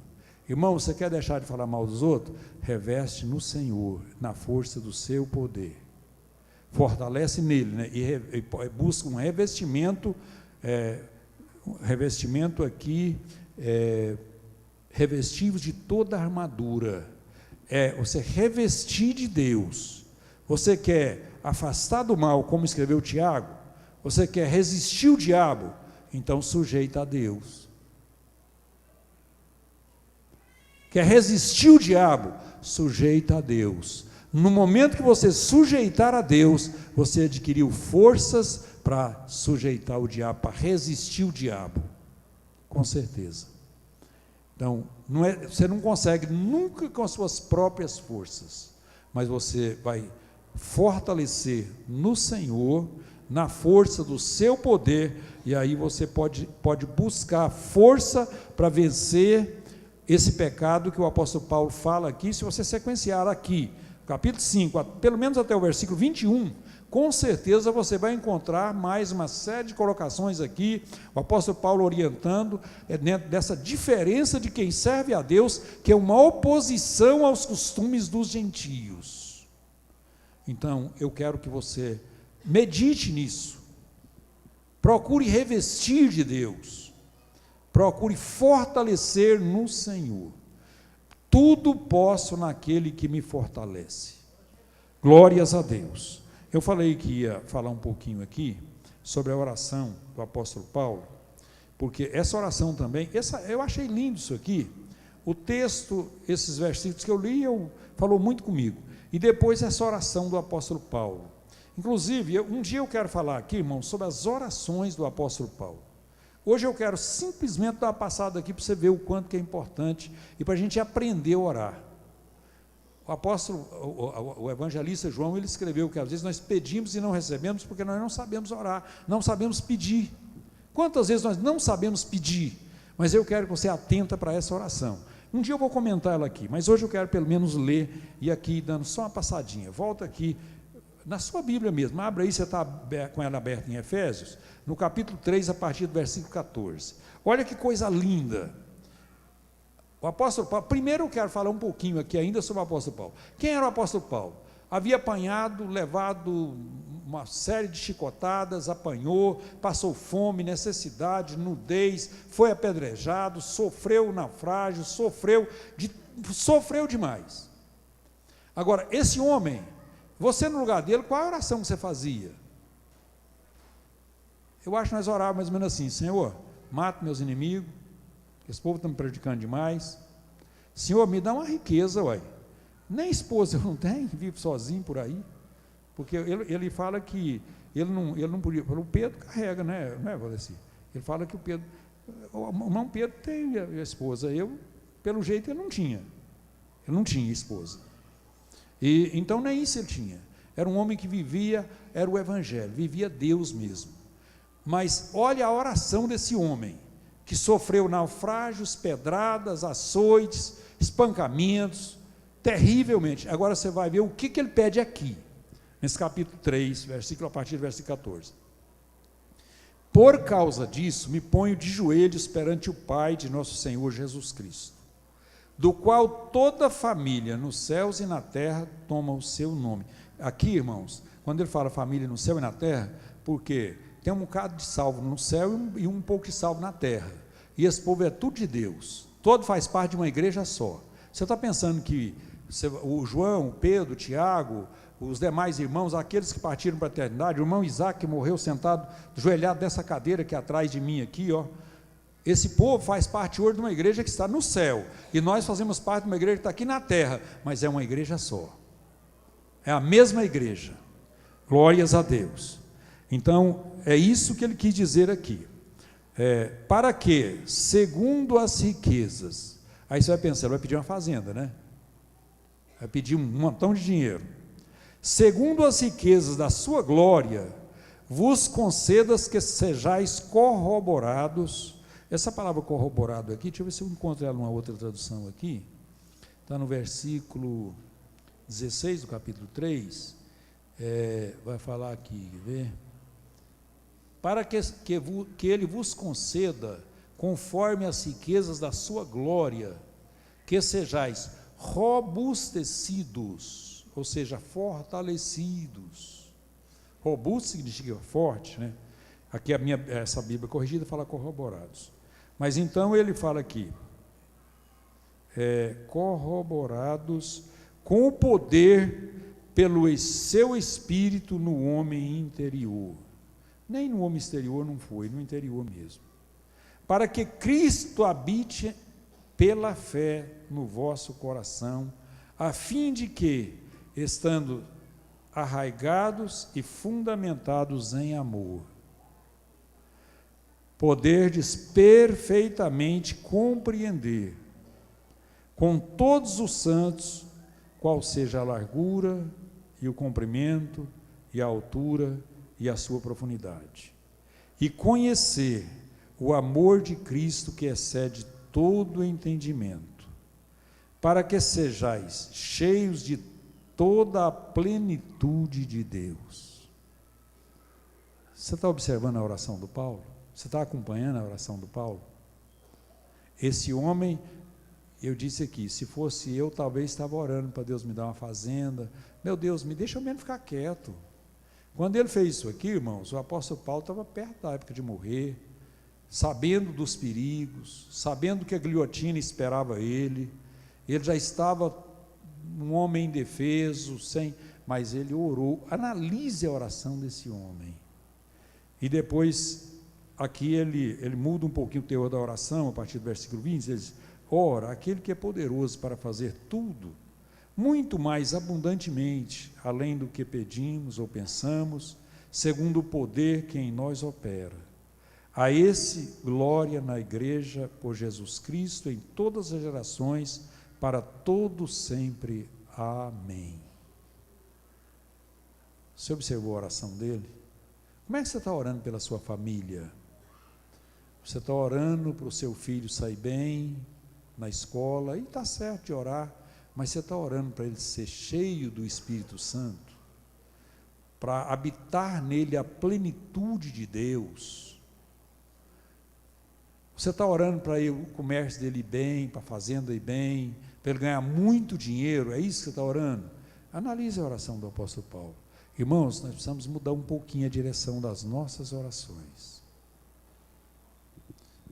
Irmão, você quer deixar de falar mal dos outros? Reveste no Senhor, na força do seu poder. Fortalece nele, né? E busca um revestimento, aqui, revesti-vos de toda a armadura. Você revestir de Deus. Você quer afastar do mal, como escreveu Tiago? Você quer resistir o diabo? Então sujeita a Deus. Quer resistir o diabo? Sujeita a Deus. No momento que você sujeitar a Deus, você adquiriu forças para sujeitar o diabo, para resistir o diabo, com certeza. Então, você não consegue nunca com as suas próprias forças, mas você vai fortalecer no Senhor, na força do seu poder, e aí você pode buscar força para vencer esse pecado que o apóstolo Paulo fala aqui. Se você sequenciar aqui, capítulo 5, pelo menos até o versículo 21, com certeza você vai encontrar mais uma série de colocações aqui, o apóstolo Paulo orientando, dentro dessa diferença de quem serve a Deus, que é uma oposição aos costumes dos gentios. Então, eu quero que você medite nisso, procure revestir de Deus, procure fortalecer no Senhor. Tudo posso naquele que me fortalece. Glórias a Deus. Eu falei que ia falar um pouquinho aqui sobre a oração do apóstolo Paulo, porque essa oração também, eu achei lindo isso aqui, o texto, esses versículos que eu li, falou muito comigo, e depois essa oração do apóstolo Paulo. Inclusive, um dia eu quero falar aqui, irmão, sobre as orações do apóstolo Paulo. Hoje eu quero simplesmente dar uma passada aqui para você ver o quanto que é importante e para a gente aprender a orar. O apóstolo, o evangelista João, ele escreveu que às vezes nós pedimos e não recebemos porque nós não sabemos orar, não sabemos pedir. Quantas vezes nós não sabemos pedir? Mas eu quero que você atenta para essa oração. Um dia eu vou comentar ela aqui, mas hoje eu quero pelo menos ler e aqui dando só uma passadinha. Volta aqui na sua Bíblia mesmo, abre aí, você está com ela aberta em Efésios, no capítulo 3, a partir do versículo 14. Olha que coisa linda. O apóstolo Paulo, primeiro eu quero falar um pouquinho aqui ainda sobre o apóstolo Paulo. Quem era o apóstolo Paulo? Havia apanhado, levado uma série de chicotadas, apanhou, passou fome, necessidade, nudez, foi apedrejado, sofreu naufrágio, sofreu demais. Agora, esse homem, você no lugar dele, qual a oração que você fazia? Eu acho que nós orávamos mais ou menos assim: Senhor, mata meus inimigos, esse povo está me prejudicando demais. Senhor, me dá uma riqueza, uai. Nem esposa eu não tenho, vivo sozinho por aí. Porque ele fala que ele não podia. O Pedro carrega, né? Não é, Valdeci? Ele fala que o irmão Pedro tem a esposa. Eu, pelo jeito, ele não tinha. Ele não tinha esposa. E então nem isso ele tinha. Era um homem que vivia, era o evangelho, vivia Deus mesmo. Mas olha a oração desse homem, que sofreu naufrágios, pedradas, açoites, espancamentos, terrivelmente. Agora você vai ver o que ele pede aqui, nesse capítulo 3, a partir do versículo 14. Por causa disso, me ponho de joelhos perante o Pai de nosso Senhor Jesus Cristo, do qual toda família nos céus e na terra toma o seu nome. Aqui, irmãos, quando ele fala família no céu e na terra, porque tem um bocado de salvo no céu e um pouco de salvo na terra, e esse povo é tudo de Deus, todo faz parte de uma igreja só. Você está pensando que o João, o Pedro, o Tiago, os demais irmãos, aqueles que partiram para a eternidade, o irmão Isaac que morreu sentado, ajoelhado nessa cadeira que é atrás de mim aqui, ó, esse povo faz parte hoje de uma igreja que está no céu, e nós fazemos parte de uma igreja que está aqui na terra, mas é uma igreja só, é a mesma igreja, glórias a Deus. Então, é isso que ele quis dizer aqui, para que, segundo as riquezas, aí você vai pensar, ele vai pedir uma fazenda, né? Vai pedir um montão de dinheiro. Segundo as riquezas da sua glória, vos concedas que sejais corroborados. Essa palavra corroborado aqui, deixa eu ver se eu encontro ela numa outra tradução aqui, está no versículo 16 do capítulo 3, vai falar aqui, ver, para que ele vos conceda, conforme as riquezas da sua glória, que sejais robustecidos, ou seja, fortalecidos. Robusto significa forte, né? Aqui essa Bíblia corrigida fala corroborados. Mas então ele fala aqui, corroborados com o poder pelo seu Espírito no homem interior. Nem no homem exterior não foi, no interior mesmo. Para que Cristo habite pela fé no vosso coração, a fim de que, estando arraigados e fundamentados em amor, poderdes perfeitamente compreender com todos os santos qual seja a largura e o comprimento e a altura e a sua profundidade, e conhecer o amor de Cristo que excede todo o entendimento, para que sejais cheios de toda a plenitude de Deus. Você está observando a oração do Paulo? Você está acompanhando a oração do Paulo? Esse homem, eu disse aqui, se fosse eu, talvez estava orando para Deus me dar uma fazenda. Meu Deus, me deixa eu mesmo ficar quieto. Quando ele fez isso aqui, irmãos, o apóstolo Paulo estava perto da época de morrer, sabendo dos perigos, sabendo que a guilhotina esperava ele já estava um homem indefeso, mas ele orou. Analise a oração desse homem. E depois, aqui ele muda um pouquinho o teor da oração, a partir do versículo 20, ele diz, ora, aquele que é poderoso para fazer tudo, muito mais abundantemente, além do que pedimos ou pensamos, segundo o poder que em nós opera. A esse, glória na igreja por Jesus Cristo, em todas as gerações, para todos sempre. Amém. Você observou a oração dele? Como é que você está orando pela sua família? Você está orando para o seu filho sair bem na escola, e está certo de orar, mas você está orando para ele ser cheio do Espírito Santo, para habitar nele a plenitude de Deus. Você está orando para o comércio dele ir bem, para a fazenda ir bem, para ele ganhar muito dinheiro, é isso que você está orando? Analise a oração do apóstolo Paulo. Irmãos, nós precisamos mudar um pouquinho a direção das nossas orações.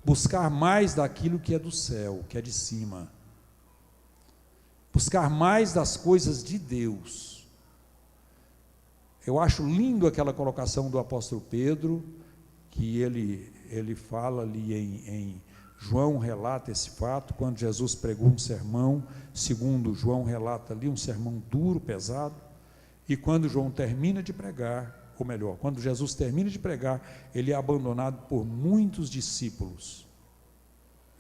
Buscar mais daquilo que é do céu, que é de cima. Buscar mais das coisas de Deus. Eu acho lindo aquela colocação do apóstolo Pedro, que ele fala ali em João relata esse fato, quando Jesus pregou um sermão, segundo João relata ali, um sermão duro, pesado, e quando João termina de pregar, ou melhor, quando Jesus termina de pregar, ele é abandonado por muitos discípulos,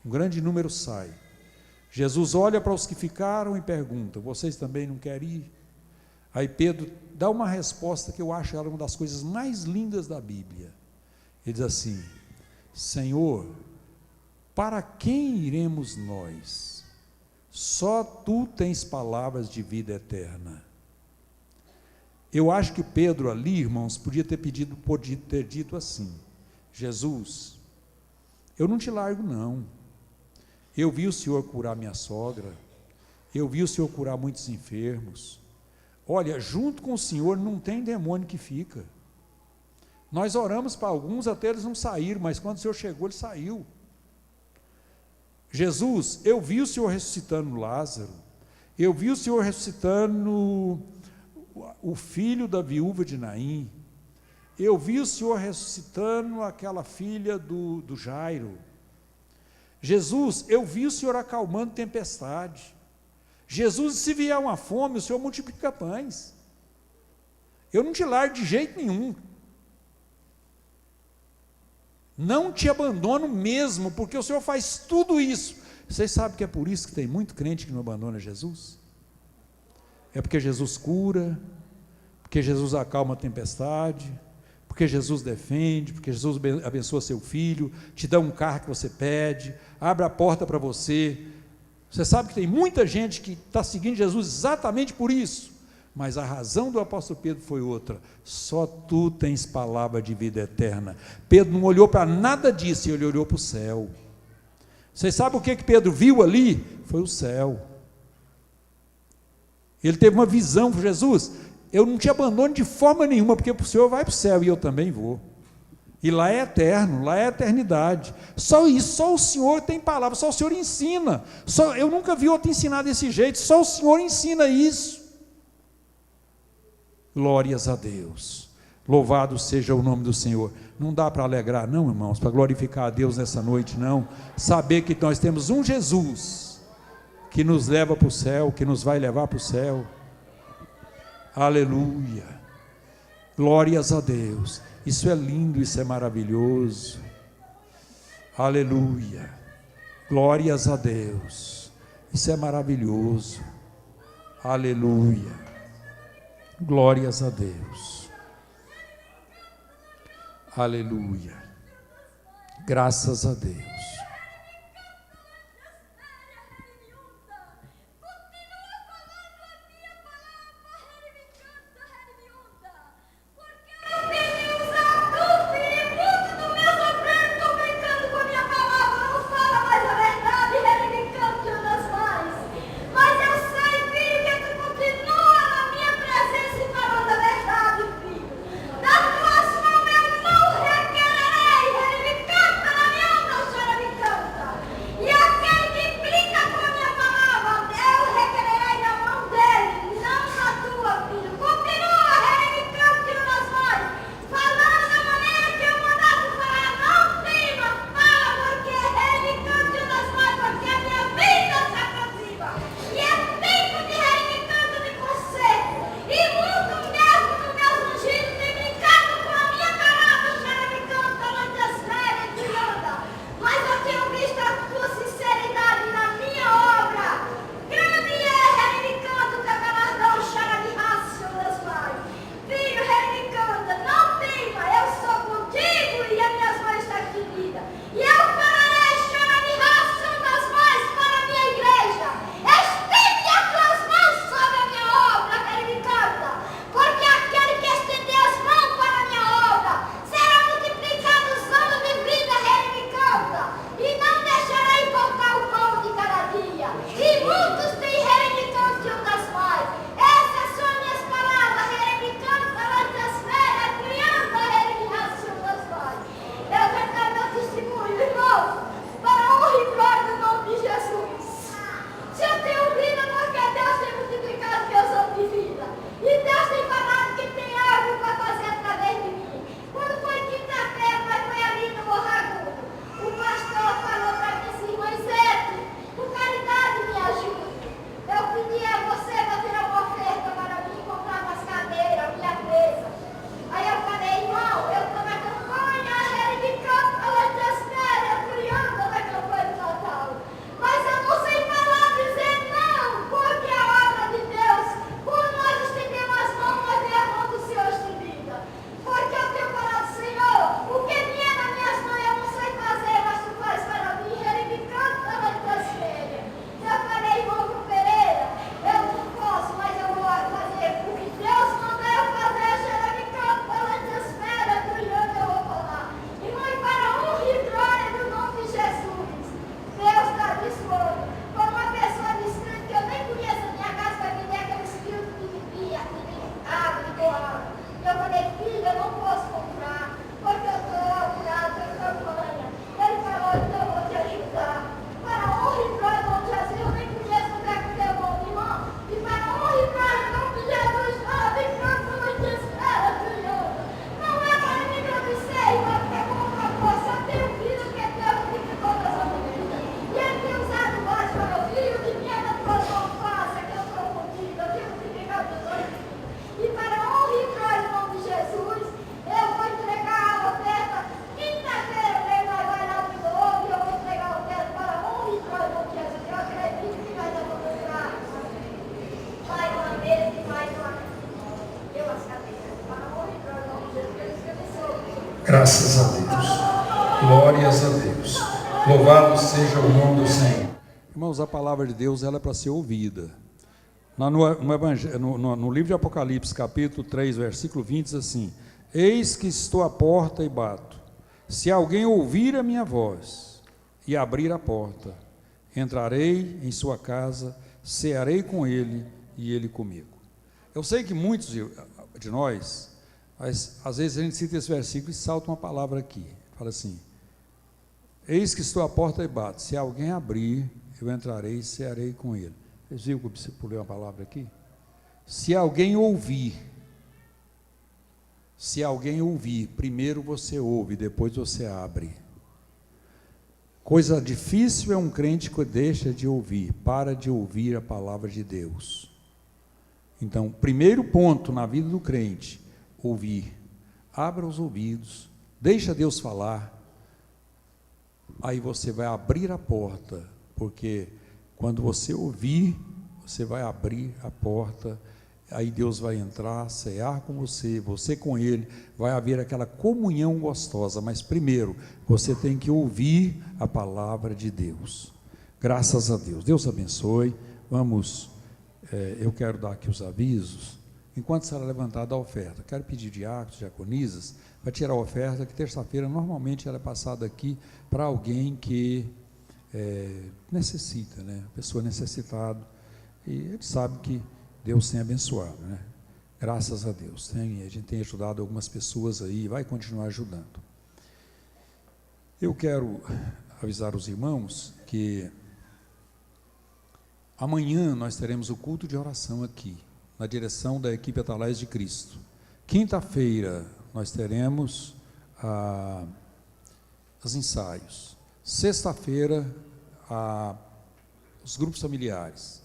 um grande número sai, Jesus olha para os que ficaram e pergunta: vocês também não querem ir? Aí Pedro dá uma resposta que eu acho ela uma das coisas mais lindas da Bíblia. Ele diz assim: Senhor, para quem iremos nós? Só tu tens palavras de vida eterna. Eu acho que Pedro ali, irmãos, podia ter dito assim: Jesus, eu não te largo não. Eu vi o Senhor curar minha sogra, eu vi o Senhor curar muitos enfermos. Olha, junto com o Senhor não tem demônio que fica. Nós oramos para alguns até eles não saíram, mas quando o Senhor chegou, ele saiu. Jesus, eu vi o Senhor ressuscitando Lázaro, eu vi o Senhor ressuscitando o filho da viúva de Naim, eu vi o Senhor ressuscitando aquela filha do Jairo. Jesus, eu vi o Senhor acalmando tempestade. Jesus, se vier uma fome, o Senhor multiplica pães. Eu não te largo de jeito nenhum. Não te abandono mesmo, porque o Senhor faz tudo isso. Vocês sabem que é por isso que tem muito crente que não abandona Jesus? É porque Jesus cura, porque Jesus acalma a tempestade, porque Jesus defende, porque Jesus abençoa seu filho, te dá um carro que você pede, abre a porta para você. Você sabe que tem muita gente que está seguindo Jesus exatamente por isso, mas a razão do apóstolo Pedro foi outra: só tu tens palavra de vida eterna. Pedro não olhou para nada disso, ele olhou para o céu. Vocês sabem o que Pedro viu ali? Foi o céu. Ele teve uma visão: Jesus, eu não te abandono de forma nenhuma, porque o Senhor vai para o céu e eu também vou. E lá é eterno, lá é eternidade. Só isso, só o Senhor tem palavra, só o Senhor ensina. Eu nunca vi outro ensinar desse jeito, só o Senhor ensina isso. Glórias a Deus. Louvado seja o nome do Senhor. Não dá para alegrar não, irmãos, para glorificar a Deus nessa noite, não. Saber que nós temos um Jesus que nos leva para o céu, que nos vai levar para o céu. Aleluia. Glórias a Deus. Isso é lindo, isso é maravilhoso. Aleluia. Glórias a Deus. Isso é maravilhoso. Aleluia. Glórias a Deus. Aleluia. Graças a Deus. Graças a Deus. Glórias a Deus. Louvado seja o nome do Senhor. Irmãos, a palavra de Deus ela é para ser ouvida. No livro de Apocalipse, capítulo 3, versículo 20, diz assim: eis que estou à porta e bato. Se alguém ouvir a minha voz e abrir a porta, entrarei em sua casa, cearei com ele e ele comigo. Eu sei que muitos de nós, às vezes a gente cita esse versículo e salta uma palavra aqui. Fala assim: eis que estou à porta e bato. Se alguém abrir, eu entrarei e cearei com ele. Vocês viram que eu pulei uma palavra aqui? Se alguém ouvir, primeiro você ouve, depois você abre. Coisa difícil é um crente que deixa de ouvir, para de ouvir a palavra de Deus. Então, primeiro ponto na vida do crente, ouvir. Abra os ouvidos, deixa Deus falar, aí você vai abrir a porta, porque quando você ouvir, você vai abrir a porta, aí Deus vai entrar, cear com você, você com Ele, vai haver aquela comunhão gostosa, mas primeiro, você tem que ouvir a palavra de Deus. Graças a Deus. Deus abençoe. Eu quero dar aqui os avisos. Enquanto será levantada a oferta, quero pedir diáconos, diaconisas, para tirar a oferta, que terça-feira normalmente ela é passada aqui para alguém que necessita, né? Pessoa necessitada, e ele sabe que Deus tem abençoado, né? Graças a Deus, a gente tem ajudado algumas pessoas aí, vai continuar ajudando. Eu quero avisar os irmãos que amanhã nós teremos o culto de oração aqui, na direção da equipe Atalaias de Cristo. Quinta-feira nós teremos os ensaios. Sexta-feira, os grupos familiares.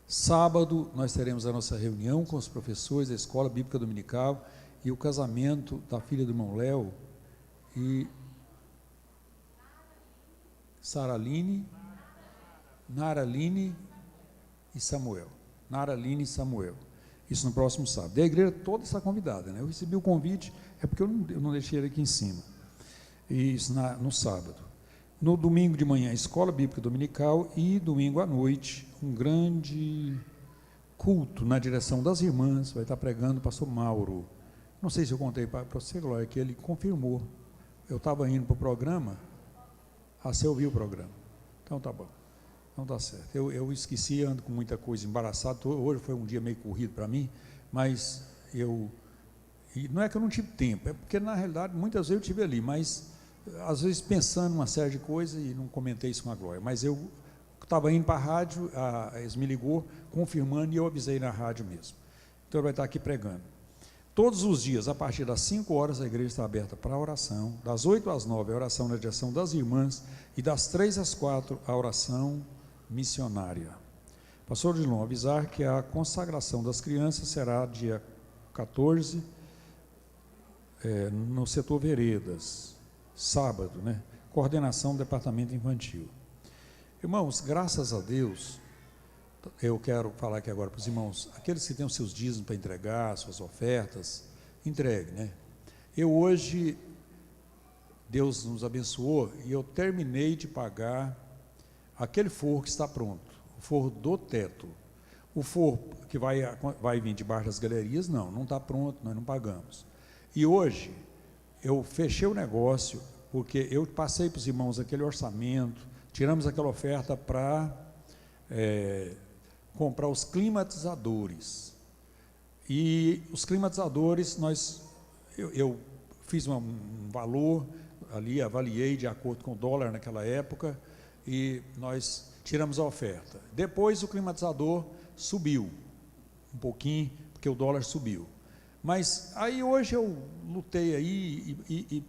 Sábado, nós teremos a nossa reunião com os professores da Escola Bíblica Dominical e o casamento da filha do irmão Léo e Saraline, Naraline e Samuel. Naraline e Samuel. Isso no próximo sábado. E a igreja toda está convidada, né? Eu recebi o convite, é porque eu não deixei ele aqui em cima. E isso no sábado. No domingo de manhã, Escola Bíblica Dominical, e domingo à noite, um grande culto na direção das irmãs, vai estar pregando o pastor Mauro. Não sei se eu contei para você, Glória, que ele confirmou. Eu estava indo para o programa, você ouviu o programa. Então tá bom, então tá certo. Eu esqueci, ando com muita coisa, embaraçado, hoje foi um dia meio corrido para mim, mas e não é que eu não tive tempo, é porque na realidade muitas vezes eu estive ali, mas às vezes pensando em uma série de coisas e não comentei isso com a Glória, mas eu estava indo para a rádio, eles me ligou confirmando e eu avisei na rádio mesmo. Então ele vai estar aqui pregando. Todos os dias, a partir das 5 horas, a igreja está aberta para a oração, das 8 às 9 a oração na direção das irmãs e das 3 às 4 a oração missionária. Pastor Dilon, avisar que a consagração das crianças será dia 14, no setor Veredas, sábado, né? Coordenação do Departamento Infantil. Irmãos, graças a Deus, eu quero falar aqui agora para os irmãos, aqueles que têm os seus dízimos para entregar, suas ofertas, entregue, né? Hoje, Deus nos abençoou e eu terminei de pagar aquele forro que está pronto, o forro do teto. O forro que vai vir debaixo das galerias, não está pronto, nós não pagamos. E hoje, eu fechei o negócio, porque eu passei para os irmãos aquele orçamento, tiramos aquela oferta para comprar os climatizadores. E os climatizadores, eu fiz um valor ali, avaliei de acordo com o dólar naquela época, e nós tiramos a oferta. Depois o climatizador subiu um pouquinho, porque o dólar subiu. Mas aí hoje eu lutei aí,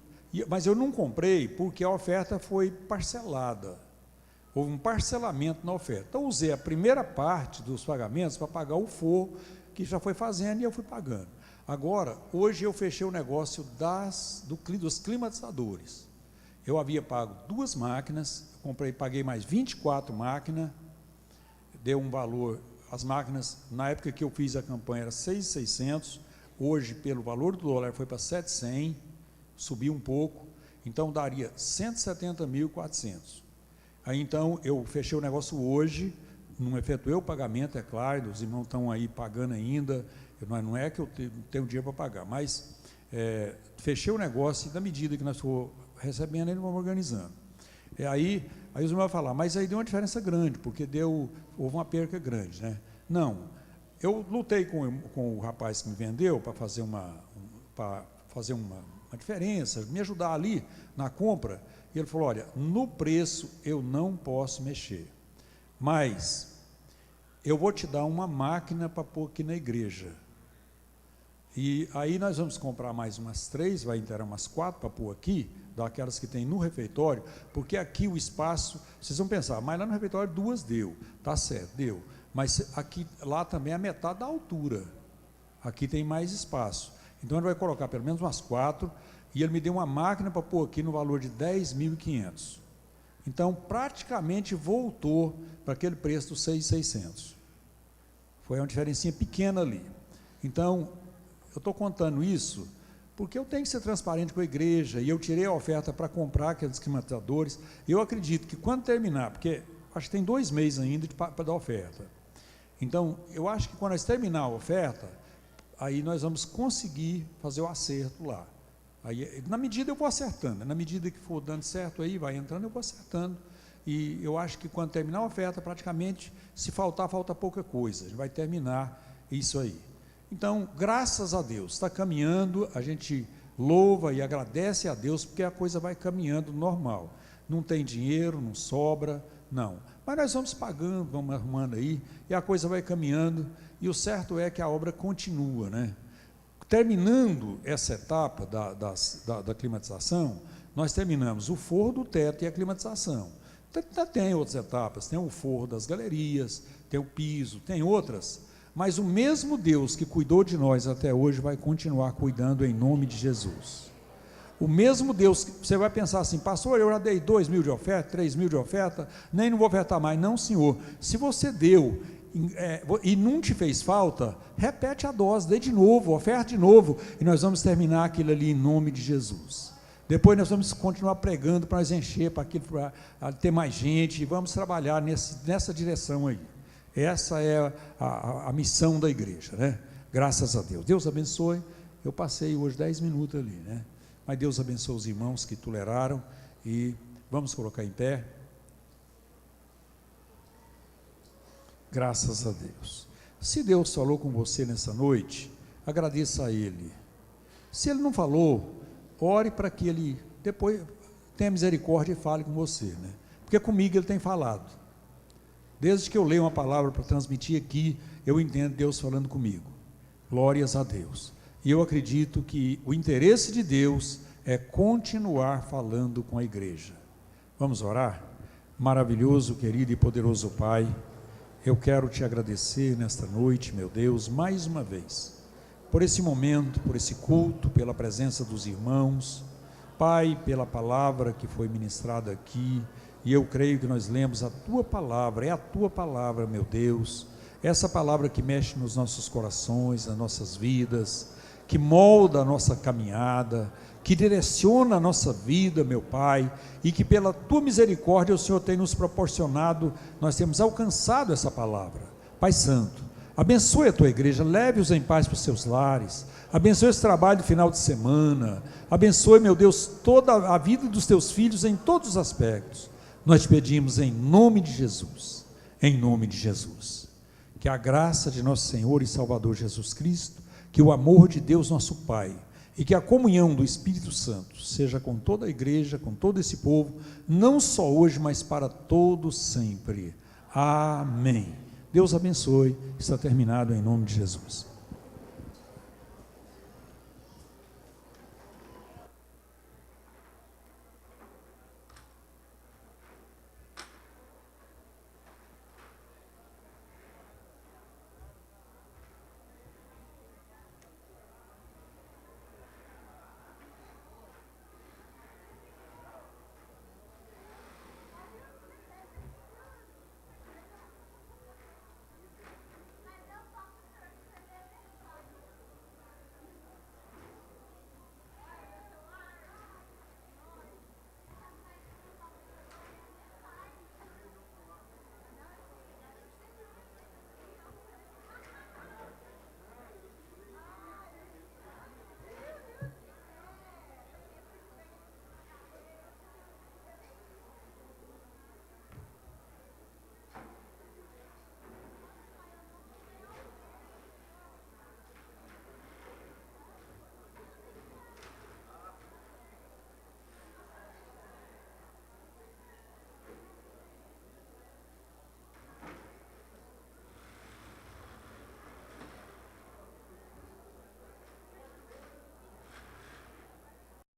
mas eu não comprei porque a oferta foi parcelada. Houve um parcelamento na oferta. Então usei a primeira parte dos pagamentos para pagar o forro que já foi fazendo e eu fui pagando. Agora, hoje eu fechei o negócio dos climatizadores. Eu havia pago 2 máquinas, paguei mais 24 máquinas, deu um valor, as máquinas, na época que eu fiz a campanha era 6.600, hoje, pelo valor do dólar, foi para 700, subiu um pouco, então daria 170.400. Aí então eu fechei o negócio hoje, não efetuei o pagamento, é claro, os irmãos estão aí pagando ainda, não é que eu tenho dinheiro para pagar, mas fechei o negócio e na medida que nós for recebendo, eles vão organizando. Aí os irmãos vão falar, mas aí deu uma diferença grande, porque houve uma perca grande, né? Não, eu lutei com o rapaz que me vendeu para fazer uma diferença, me ajudar ali na compra, e ele falou, olha, no preço eu não posso mexer, mas eu vou te dar uma máquina para pôr aqui na igreja, e aí nós vamos comprar mais umas 3, vai ter umas 4 para pôr aqui, daquelas que tem no refeitório, porque aqui o espaço, vocês vão pensar, mas lá no refeitório 2 deu, tá certo, deu, mas lá também é a metade da altura, aqui tem mais espaço, então ele vai colocar pelo menos umas 4, e ele me deu uma máquina para pôr aqui no valor de 10.500, então praticamente voltou para aquele preço dos 6.600, foi uma diferencinha pequena ali. Então eu estou contando isso porque eu tenho que ser transparente com a igreja, e eu tirei a oferta para comprar aqueles climatizadores. Eu acredito que quando terminar, porque acho que tem 2 meses ainda para dar oferta, então eu acho que quando nós terminar a oferta, aí nós vamos conseguir fazer o acerto lá. Aí, na medida eu vou acertando, na medida que for dando certo aí, vai entrando, eu vou acertando, e eu acho que quando terminar a oferta, praticamente, se falta pouca coisa, a gente vai terminar isso aí. Então, graças a Deus, está caminhando, a gente louva e agradece a Deus, porque a coisa vai caminhando normal, não tem dinheiro, não sobra, não, mas nós vamos pagando, vamos arrumando aí, e a coisa vai caminhando, e o certo é que a obra continua, né? Terminando essa etapa da climatização, nós terminamos o forro do teto e a climatização. Tem outras etapas, tem o forro das galerias, tem o piso, tem outras, mas o mesmo Deus que cuidou de nós até hoje vai continuar cuidando em nome de Jesus. O mesmo Deus, você vai pensar assim, pastor, eu já dei 2.000 de oferta, 3.000 de oferta, nem não vou ofertar mais. Não, senhor, se você deu e não te fez falta, repete a dose, dê de novo, oferta de novo, e nós vamos terminar aquilo ali em nome de Jesus. Depois nós vamos continuar pregando para nós encher, para ter mais gente, e vamos trabalhar nessa direção aí. Essa é a missão da igreja, né? Graças a Deus. Deus abençoe. Eu passei hoje 10 minutos ali, né? Mas Deus abençoe os irmãos que toleraram, e vamos colocar em pé. Graças a Deus. Se Deus falou com você nessa noite, agradeça a Ele. Se Ele não falou, ore para que Ele depois tenha misericórdia e fale com você, né? Porque comigo Ele tem falado. Desde que eu leio uma palavra para transmitir aqui, eu entendo Deus falando comigo. Glórias a Deus. E eu acredito que o interesse de Deus é continuar falando com a igreja. Vamos orar? Maravilhoso, querido e poderoso Pai, eu quero te agradecer nesta noite, meu Deus, mais uma vez, por esse momento, por esse culto, pela presença dos irmãos, Pai, pela palavra que foi ministrada aqui, e eu creio que nós lemos a Tua palavra, é a Tua palavra, meu Deus, essa palavra que mexe nos nossos corações, nas nossas vidas, que molda a nossa caminhada, que direciona a nossa vida, meu Pai, e que pela Tua misericórdia o Senhor tem nos proporcionado, nós temos alcançado essa palavra. Pai Santo, abençoe a Tua igreja, leve-os em paz para os seus lares, abençoe esse trabalho do final de semana, abençoe, meu Deus, toda a vida dos Teus filhos em todos os aspectos. Nós te pedimos em nome de Jesus, que a graça de nosso Senhor e Salvador Jesus Cristo, que o amor de Deus nosso Pai, e que a comunhão do Espírito Santo seja com toda a igreja, com todo esse povo, não só hoje, mas para todo sempre. Amém. Deus abençoe. Está terminado em nome de Jesus.